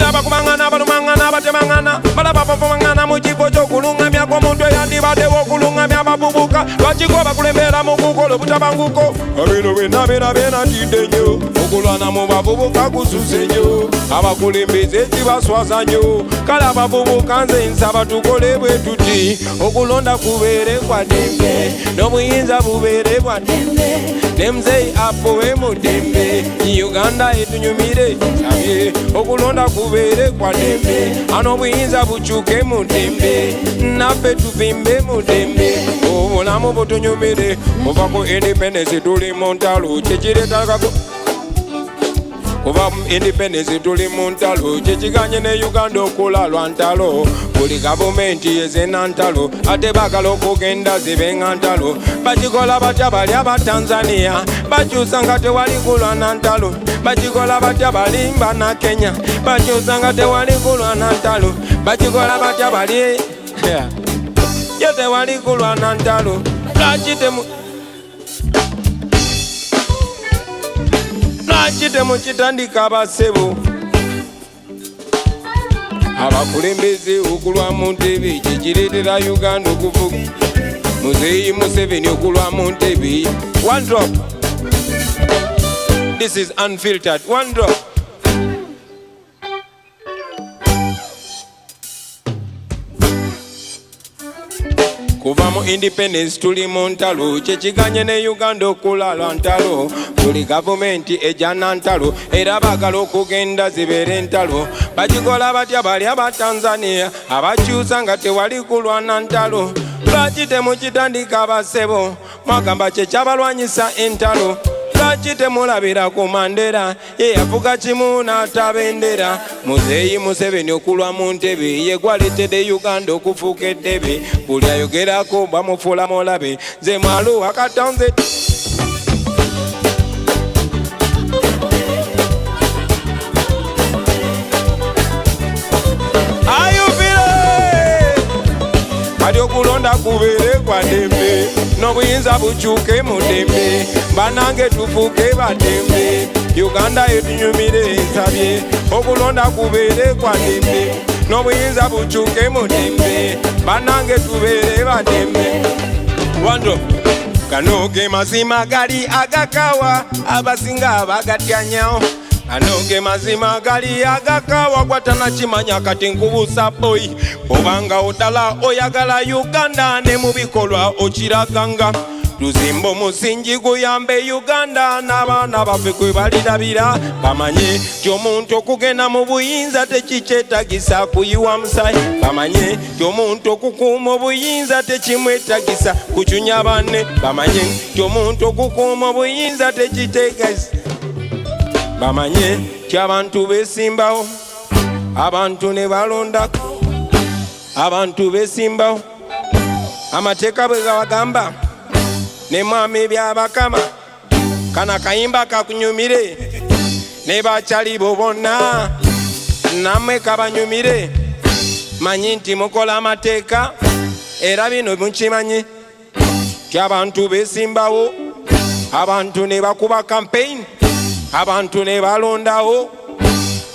Abakubangana abalumangana abatemangana balabapapamangana mu kifo ky'okulungamya kw'omuntu eyandibaddewo okulungamya abavubuka lwakiko bakulembera mu kukola obutabanguko bino byonna byenatidde nnyo okulwana mu bavubuka kususe nnyo abakulembeze kibaswaza nnyo kale abavubuka nze nsaba tukole bwe tuti okulonda kubeere kwa ddembe n'obuyinza bubeere bwa ddembe ne muzeeyi apowe mu ddembe Uganda etunyumire sabye okulonda kubeere kwa ddembe an'obuyinza bukyuke mu ddembe naffe tuvimbe mu ddembe obulamu butunyumire kuva ku independence tuli mu ntalo kyekireetagako kuva mu independence tuli mu ntalo kyekiganye ne Uganda okula lwa ntalo buli gavumenti yezena ntalo ate baagala okugenda zibenga ntalo bakikola batya bali aba Tanzania bakyusa nga tewali kulwana ntalo bakikola batya bali mbana Kenya bakyusa nga tewali kulwana ntalo bakikola batya bali yo tewali kulwana ntalo lwaki temukitandika abasebo abakulembeze okulwa mu ntebe kyekireetera Uganda okuvuga muzeeyi Museveni okulwa mu ntebe. One drop. This is unfiltered. One drop. Kuva mu independence tuli mu ntalo kyekiganye ne Uganda okulala ntalo buli gavumenti ejana ntalo era baagala okugenda zibeere ntalo bakikola batya bali aba Tanzania abakyusa nga tewali kulwana ntalo lwaki temukitandika abasebo mwagamba kyekyabalwanyisa entalo lwaki temulabira ku Mandela ye yavuga kimu n'atabendera muzeeyi Museveni okulwa mu ntebe ye gwaleetedde Uganda okufuuka eddebe buli ayogerako bamufuula mulabe nze mwalo wakatonze kati okulonda kubeere kwa ddembe n'obuyinza bukyuke mu ddembe banange tufuuke baddembe Uganda etunyumire nsabye okulonda kubeere kwa ddembe n'obuyinza bukyuke mu ddembe banange tubeere baddembe. Wando gano ge mazima gali agakawa abasinga abagatyanyawo ano ge mazima gali agakawa gwatanakimanya kati nkubuusa boy obanga odala oyagala Uganda ne mu bikolwa okiraganga tuzimba omusingi guyambe Uganda n'abaana baffe kwe balirabira bamanye ti omuntu okugenda mu buyinza tekikyetagisa kuyiwa musaayi bamanye ti omuntu okukuuma obuyinza tekimwetagisa kucunya banne bamanye ti omuntu okukuuma obuyinza tekiteegeza bamanye ti abantu beesimbawo abantu ne balondako abantu beesimbawo amateeka bwe gabagamba ne mwami byabakama kana kayimba kakunyumire ne bakyali bo bonna nammwe kabanyumire manyi nti mukola amateeka era bino mukimanyi ti abantu beesimbawo abantu ne bakuba campaign abantu ne balondawo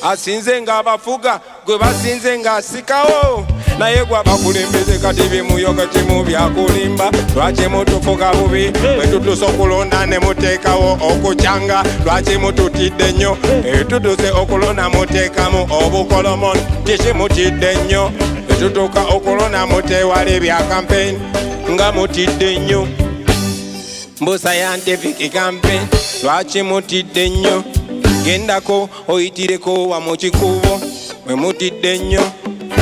asinze ng'abafuga gwe basinze ng'asikawo naye gwe abakulembeze kati bimuyoga kimu byakulimba lwaki mutufuga bubi bwe tutuse okulonda ne muteekawo okukyanga lwaki mututidde nnyo tutuse okulonda muteekamu obukolomoni kiki mutidde nnyo tutuuka okulonda muteewala ebya campaign nga mutidde nnyo mbu scientific campaign lwaki mutidde nnyo gendako oyitireko wa mu kikubo mwe mutidde nnyo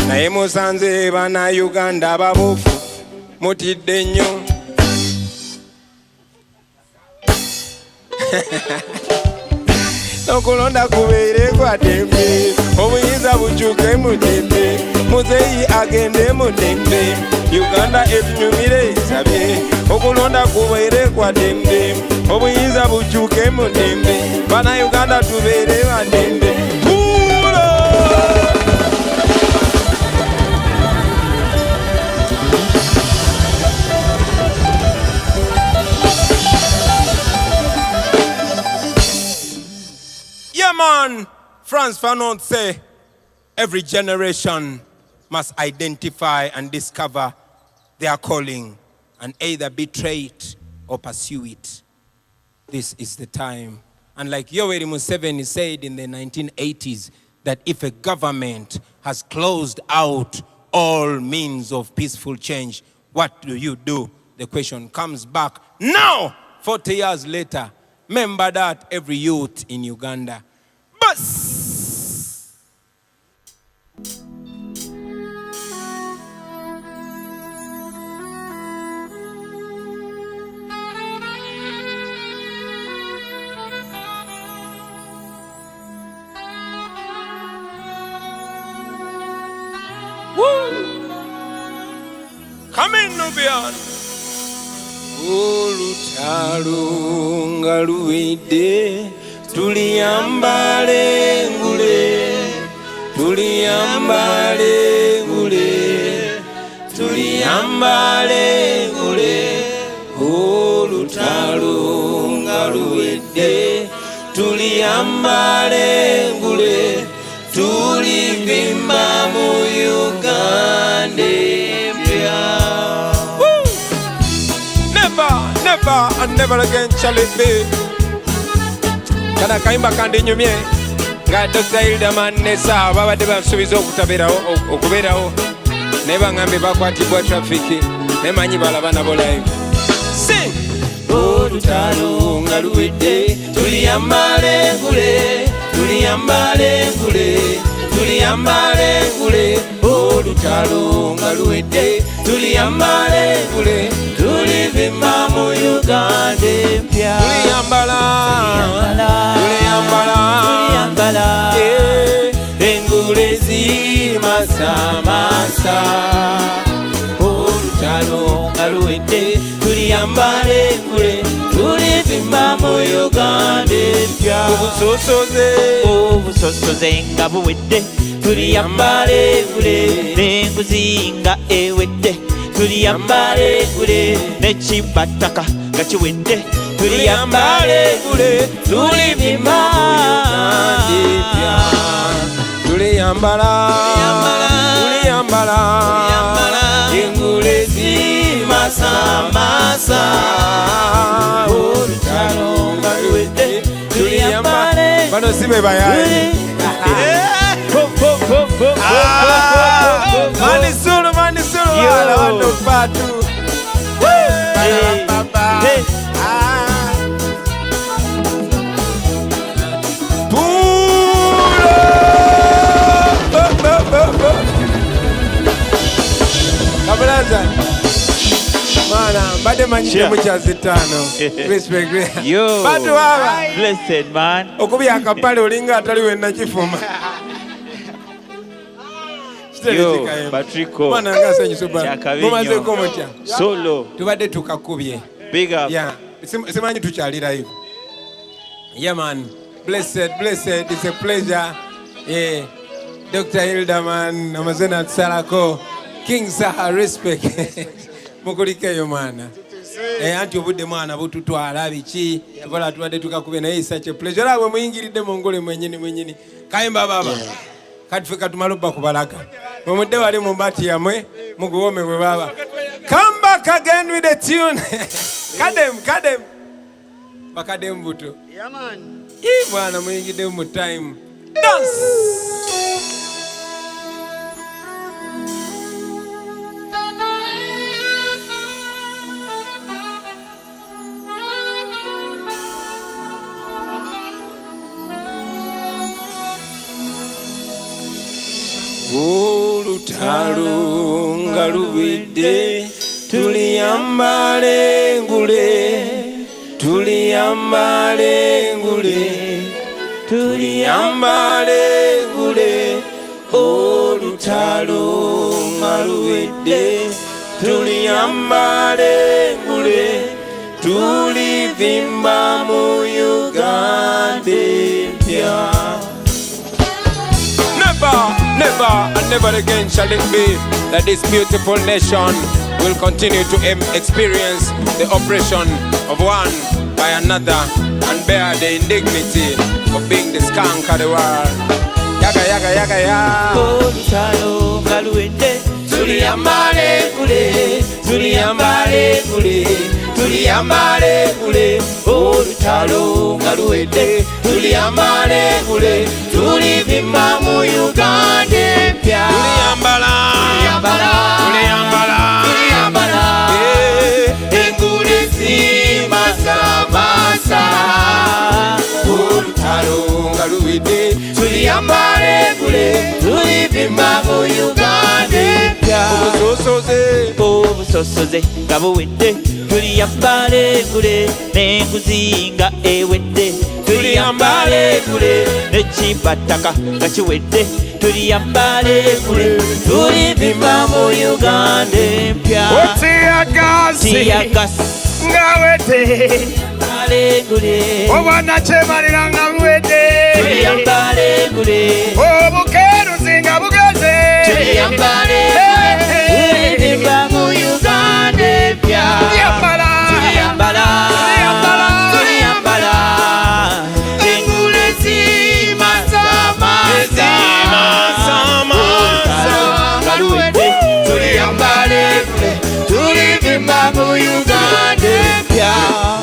naye musanze bana Uganda ababuufu mutidde nnyo okulonda kubeere kwa ddembe obuyinza bukyuke mu ddembe muzeeyi agende mu ddembe Uganda etunyumire esabye okulonda kubeere kwa ddembe obuyinza bukyuke mu ddembe bana Uganda tubeere ba ddembe Man, Frantz Fanon say, every generation must identify and discover their calling and either betray it or pursue it. This is the time. And like Yoweri Museveni said in the 1980s, that if a government has closed out all means of peaceful change, what do? The question comes back now, 40 years later. Remember that, every youth in Uganda. Bus! Woo! Come in, Nubian. Olutalo nga luwedde tuliyambale ngule tuliyambale ngule tuliyambale ngule olutalo nga luwedde tuliyambale ngule tulivimba mu Uganda empya. Never and never again shall it be. Kana kaimba kandi nyumye nga Dr. Hildaman Nessa babadde bansuubiza okubeerawo naye baŋŋambe bakwatibwa trafiki nemanyi balaba nabo live. Sing! Olutalo nga luwedde tuliyambale ngule tuliyambale ngule tuliyambale ngule olutalo nga luwedde tuliyambale ngule tulivimba mu Uganda empya. Tuliyambala engule zimasamasa olutalo nga luwedde tuliyambale engule tulivimba mu Uganda empya. Obusosoze nga buwedde tuliyambale engule n'enguzi nga ewedde tuliyambale engule n'ekibataka nga kiwedde tuliyambale engule tulivimba tuliyambala engule zimasamasa olutalo nga luwedde tuliyambale. Bano si be bayayi Manisuru wala wano patu Kabulaza Mana, mbade manyite mukyazi ttaano. Respect. Yo. Batu baba. Blessed man. Okubi akapale olinga atali wenna kifuma. Yo, Patrico. Mwana ngasa nyisuba. Mumaze ko mutya. Solo. Tubadde tukakubye. Big up. Yeah. Simanyi tukyalira hivi. Yeah man. Blessed. It's a pleasure. Yeah. Dr. Hildaman, Amazena Salako. King Saha, respect. Mukulikeyo mana. anti obudde mwana bututwala biki tukola tubadde tukakube naye isache pleasure abwe muyingiridde mu ngole mwenyini kayimba baba kati ffe katumala obba kubalaga mumudde wali mu mbati yamwe muguwome bwe baba. Come back again with a tune. Kadem bakadem buto bwana muyingidde mu time dance. Olutalo nga luwedde tuliyambale ngule olutalo nga luwedde tuliyambale ngule tulivimba mu Uganda empya. Never again shall it be that this beautiful nation will continue to experience the oppression of one by another and bear the indignity of being the skunk of the world. Yaga ya. Olutalo nga luwedde tuliyambale ngule olutalo nga luwedde tuliyambale ngule tulivimba mu Uganda empya. Tuliyambala engule zimasamasa olutalo nga luwedde tuliyambale ngule tulivimba mu Uganda empya. Obusosoze nga buwedde tuliyambale ngule n'enguzi nga ewedde tuliyambale ngule n'ekibataka nga kiwedde tuliyambale ngule tulivimba mu Uganda empya. Tiyagasi nga wedde obwana kyemalira nga buwedde tuliyambale ngule obukeruzi nga bugeze tuliyambale tulivimba mu Uganda empya. Tuliyambala engule zimasamasa nga luwedde tuliyambale tulivimba mu Uganda empya.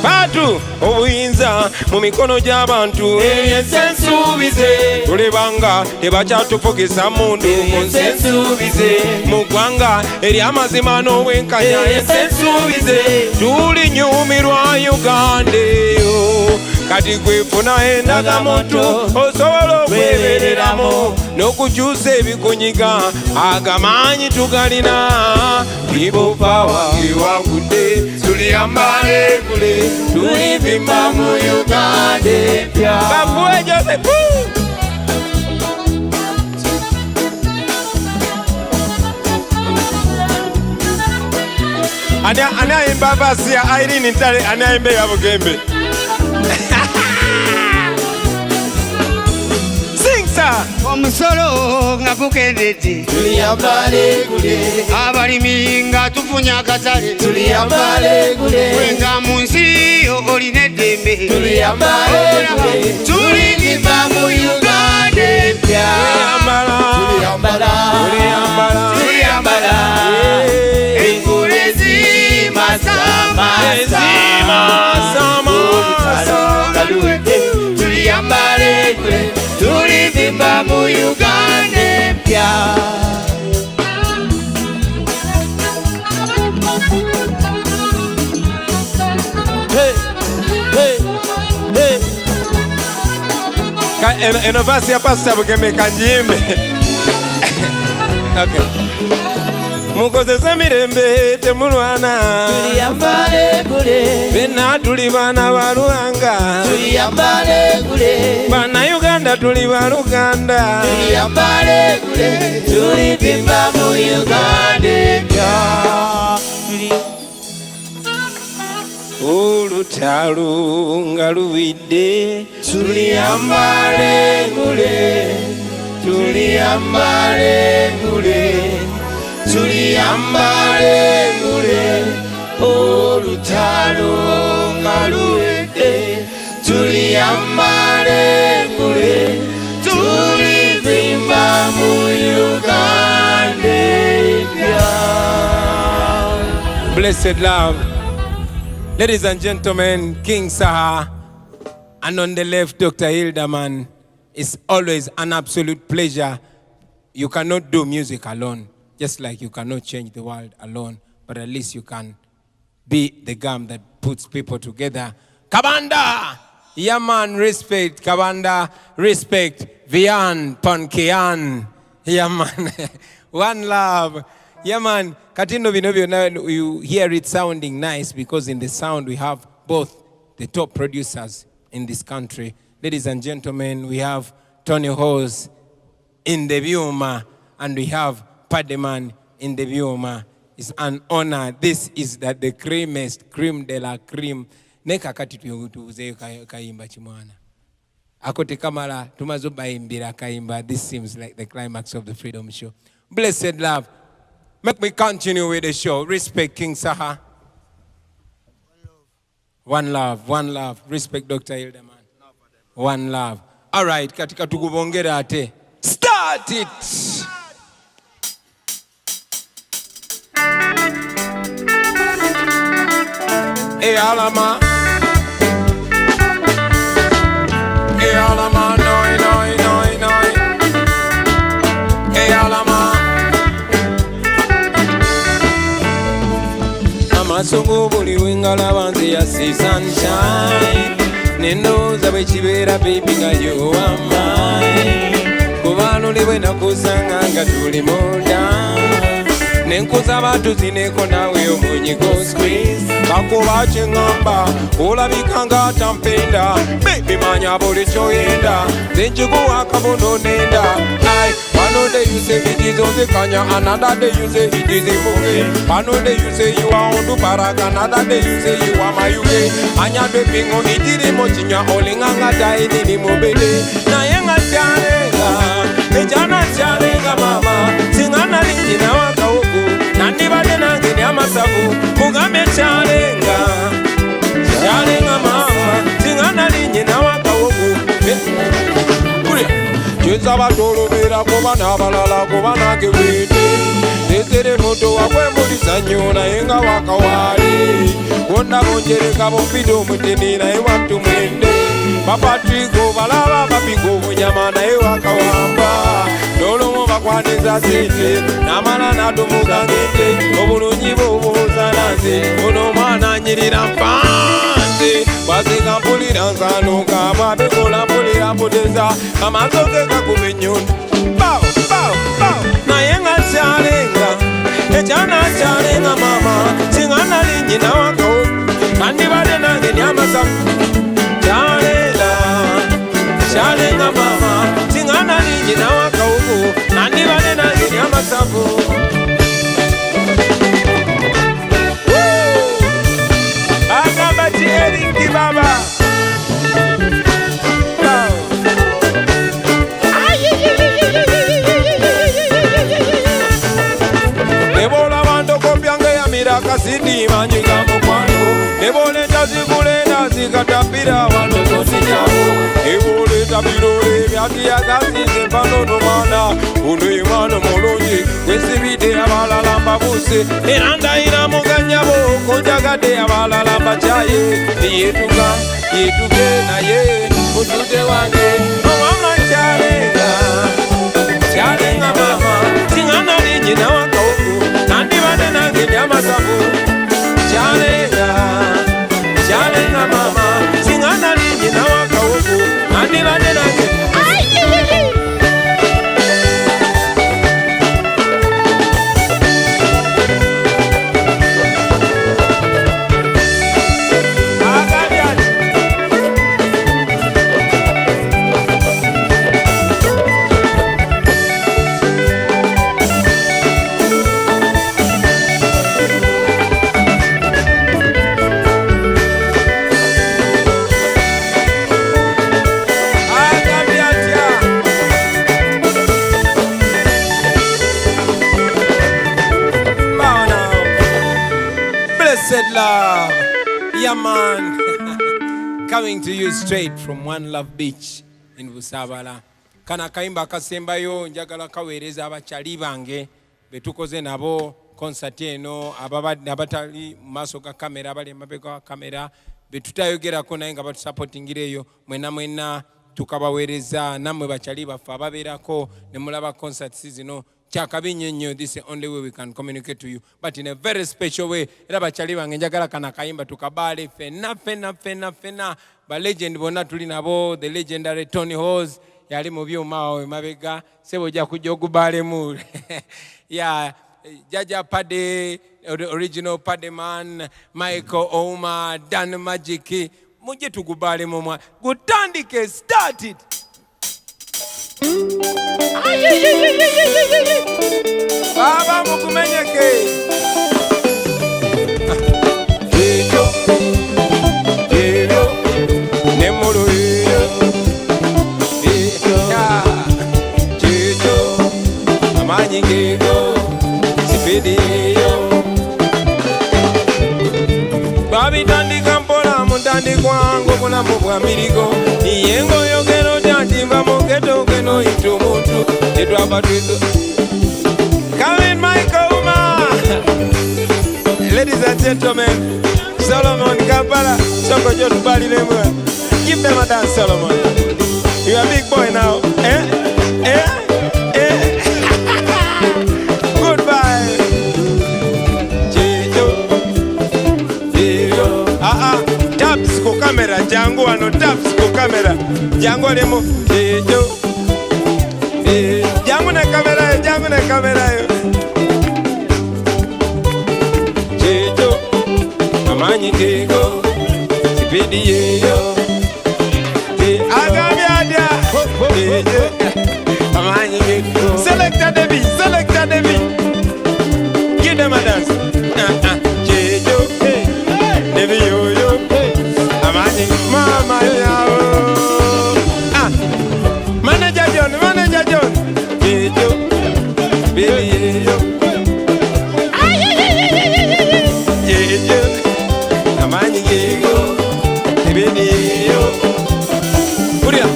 Bantu obuyinza mu mikono gy'abantu ensensuubize tulebanga tebakyatufugisa mundu ensensuubize mu ggwanga ery'amazima n'obwenkanya ensensuubize tulinyumirwa Uganda eyo kati gwefuna endagamoto osobola okwebereramu n'okukyusa ebikunyiga agamaanyi tugalina people power ewagudde tuliyambale ngule tulivimba mu Uganda empya. Bafuwe Joseph ani ayimba basi ya Irene Ntale ani ayimba ya Bugembe. Sing sir. Omusolo nga gukendedde tuliyambale ngule abalimi nga tufunye akatale tuliyambale ngule wenga mu nsi olina eddembe tuliyambale ngule tulivimba mu Uganda empya. Tuliyambala engule zimasamasa nga luwedde tuliyambale ngule tulivimba mu Uganda empya. eno vasi ya Pastor Bugembe kanjimbe. Okay. Mukozese mirembe temulwana tuliyambale ngule bena tuli bana ba Ruhanga tuliyambale ngule bana Uganda tuli ba Luganda tuliyambale ngule tulivimba mu Uganda empya. olutalo nga luwidde tuliyambale ngule tuliyambale ngule olutalo olutalo nga luwedde tuliyambale gule tulivimba mu Uganda epya. Blessed love. Ladies and gentlemen, King Saha, and on the left, Dr. Hildeman. It's always an absolute pleasure. You cannot do music alone, just like you cannot change the world alone, but at least you can be the gum that puts people together. Kabanda! Yeah, man, respect. Kabanda, respect. Vian, Pankean. Yeah, man. One love. Yeah, man. Katindo Binovio, now you hear it sounding nice because in the sound we have both the top producers in this country. Ladies and gentlemen, we have Tony Hose in the Viuma and we have Pademan in the Viuma. It's an honor. This is the creamiest, cream de la cream. Neka kati tuuze kaimba chimwana. Akote kamala tumazoba imbira kaimba. This seems like the climax of the Freedom Show. Blessed love. Make me continue with the show. Respect King Saha. One love, one love. Respect Dr. Hildeman. One love. All right, katika tukubongera ate. Start it. Hey alama. Hey alama, noi, noi, noi, noi. Hey alama. Amasungu buli wingala banze ya see sunshine. Nendo zabe chibera baby nga you are mine. Kubano lewe na kusanga nga tuli moda. Nenkuza batu zineko nawe omunyiko squeeze. Bakuba chengamba, olabika nga tampenda. Baby manya buli choyenda. Zenchukuwa kabono nenda. Ay, one day you say it is on the kanya, another day you say it is in Muge. One day you say you are on the Parag, another day you say you are my UK. Anya de pingo itiri mochinya olinganga dai ni mobile. Na yenga charenga, ejana charenga mama. Singana lingi na waka huku, nani bade nangi ni amasabu. Kugame charenga, charenga mama. Singana lingi na waka huku. Cheza batolo vera kuba na balala kuba na kewete. Tetere moto wakwe mulisa nyona yenga wakawari. Wonda monjere kabo pido mutini na ewa tumende. Papa triko balaba papingo munyama na ewa kawamba. Dolo mwa kwaniza sete na mala na dumuga ngete. Obulu njibo buzanaze ono mwana nyirira mpanze. Basi kampulira nsanuka mabekola mpulira mputeza. Amazoke kakumenyoni Bow, bow, bow. Na yenga charenga ejana charenga mama. Singana lingi na wako kandi bade nange nyamasa. Charenga charenga mama. Singana lingi na wako kandi bade nange nyamasa. Agaba tieri kibaba. Nebola bando kopyange ya miraka sindi manyiga mukwano. Nebole tazikule nazikatapira wano kosichamo. Nebole tabirole byati ya gazi zempano nomana. Uno imano molonji kwesibide abalalamba buse. Eranda ina muganyabo konjagade abalalamba chaye. Yetuka, yetuke na ye mutute wange. Mama charenga, charenga mama. Singana lingi na waka huku nandi bade nange nyamasabu. Charenga, charenga mama. Singana lingi na waka huku nandi bade nange. Blessed love. Yeah, man. Coming to you straight from One Love Beach in Busabala. Kana kaimba kasembayo njagala kaweereza abachali bange betukoze nabo concert eno abatali maso ga kamera abali mabega wa kamera betutayogerako naye nga batusupportingireyo mwena tukabaweereza namwe bachali baffe ababeerako ne mulaba concerts zino kyakabi nnyo. This is the only way we can communicate to you, but in a very special way. Era bachali bange njagala kana kayimba tukabaale fena ba legend bonna tuli nabo, the legendary Tony Hose yali mu byuma we mabega sebo ja kujja okubaalemu. Yeah, Jaja Pade, original Pade man, Michael Ouma, Dan Magic, muje tugubaalemu mwa gutandike started. Baba mukumenyeke Ejo Nemuru Ejo Amanyi ngego Sipidi Babi tandi kampola mutandi kwangu kuna mubwa mirigo Niyengo yogero jantimba mugeto keno itu mutu Edu abatuizo Come in, Michael Uma. Ladies and gentlemen, Solomon Kampala, Soko Jotu Bali Lemua. Give them a dance, Solomon. You are a big boy now. Goodbye. Jijo. Taps ko camera, Jango ano taps ko camera. Jango lemo. Jijo. Jango na kamera yo. Jejo, amanyi kego, sipidi yeyo. Agamiada, jejo, amanyi kego. Selecta Devi. Give them a dance. Jejo, Devi yo. Amanyi, mama yao. Manager John. Jejo, baby yo. Jejo, amanyi kego, baby yo. Kuria.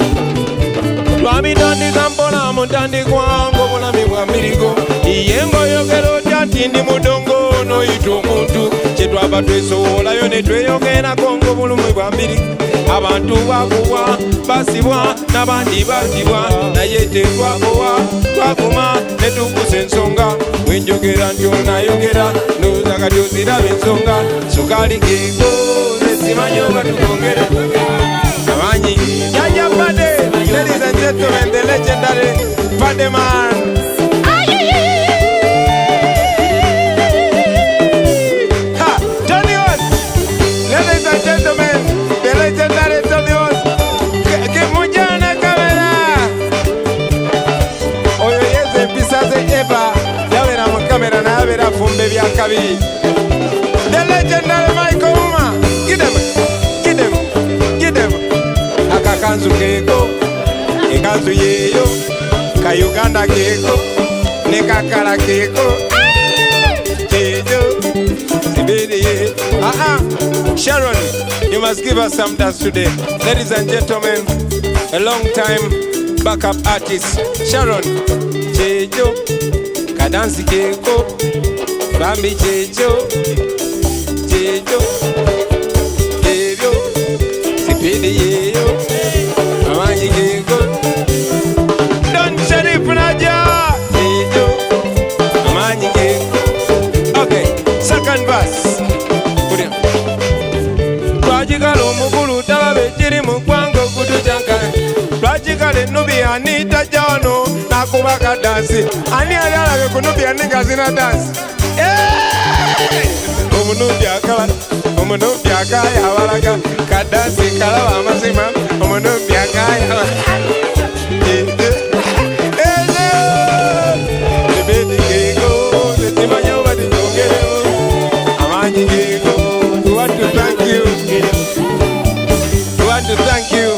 Twami dandi kampola mutandi kwangu muna miwa mirigo. Iyengo yogero jatindi mudongo no itu muntu. Chetu abatwesola yone tweyogera kongo bulumwe bwa mbiri. Abantu bakuwa basibwa nabandi basibwa naye tetwakowa twakuma netukuse ensonga wenjogera ntyonayogera nozaga tyoziraba ensonga sukali kego nesimanyoga tukongere amanyi Jaja Pade. Ladies and gentlemen, the legendary Pade man. Tony Hose. Ladies and gentlemen, the legendary Tony Hose. Kimujana kamera. Oyo yeze pisaze eba. Yawera mu kamera na yawera fumbe bya kabiri. The legendary Michael Uma. Give them. Akakanzu keko. Ekanzu yeyo. Ka Uganda keko. Nekakala keko. Jejo. Sibidi. Sharon, you must give us some dance today. Ladies and gentlemen, a long time backup artist, Sharon. Jejo. Kadansi keko. Bambi Jejo. Jejo. Jejo. Sibidi yeyo. Amanyi keko. Don Sharif Naja. Jejo. Amanyi keko. Okay, second verse. Twajigala omugulu talabe kiri mu kwango kutujanka. Twajigala Nubian tajja wano nakubaka dansi. Ani ayalabe ku Nubian ngazina dansi. Omunubi akaya abalaga kadansi kalaba amazima. Omunubi akaya Ebedi kego netimanyo badi njongereo amanyi kego. We want to thank you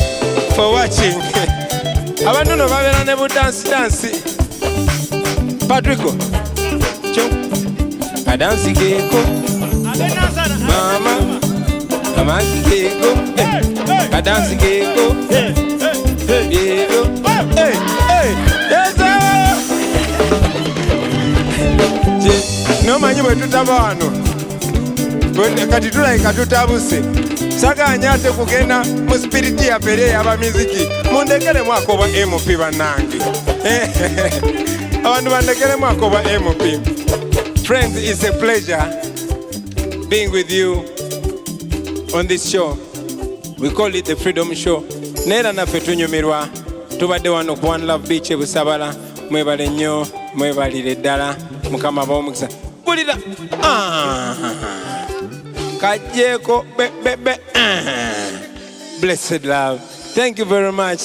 for watching. Abantu no babera ne bu dance. Patrico. Cho. Kadansi keko. Mama. Amanzi keko, kadansi keko, keko. Hey, hey, yes sir. No manyi bwe tutaba wano. Kati tulaika tutabuse. Saganya ate kugenda mu spiriti ya pere y'abamiziki. Mundekere mwako ba MP banange. Abantu bandekere mwako ba MP. Friends, it's a pleasure being with you on this show. We call it the Freedom Show. Nera na fetunyumirwa. Tubadde wano ku One Love Beach Busabala. Mwebale nnyo, mwebalire ddala. Mukama b'omukisa. Bulira. Kajeko be. Blessed love. Thank you very much.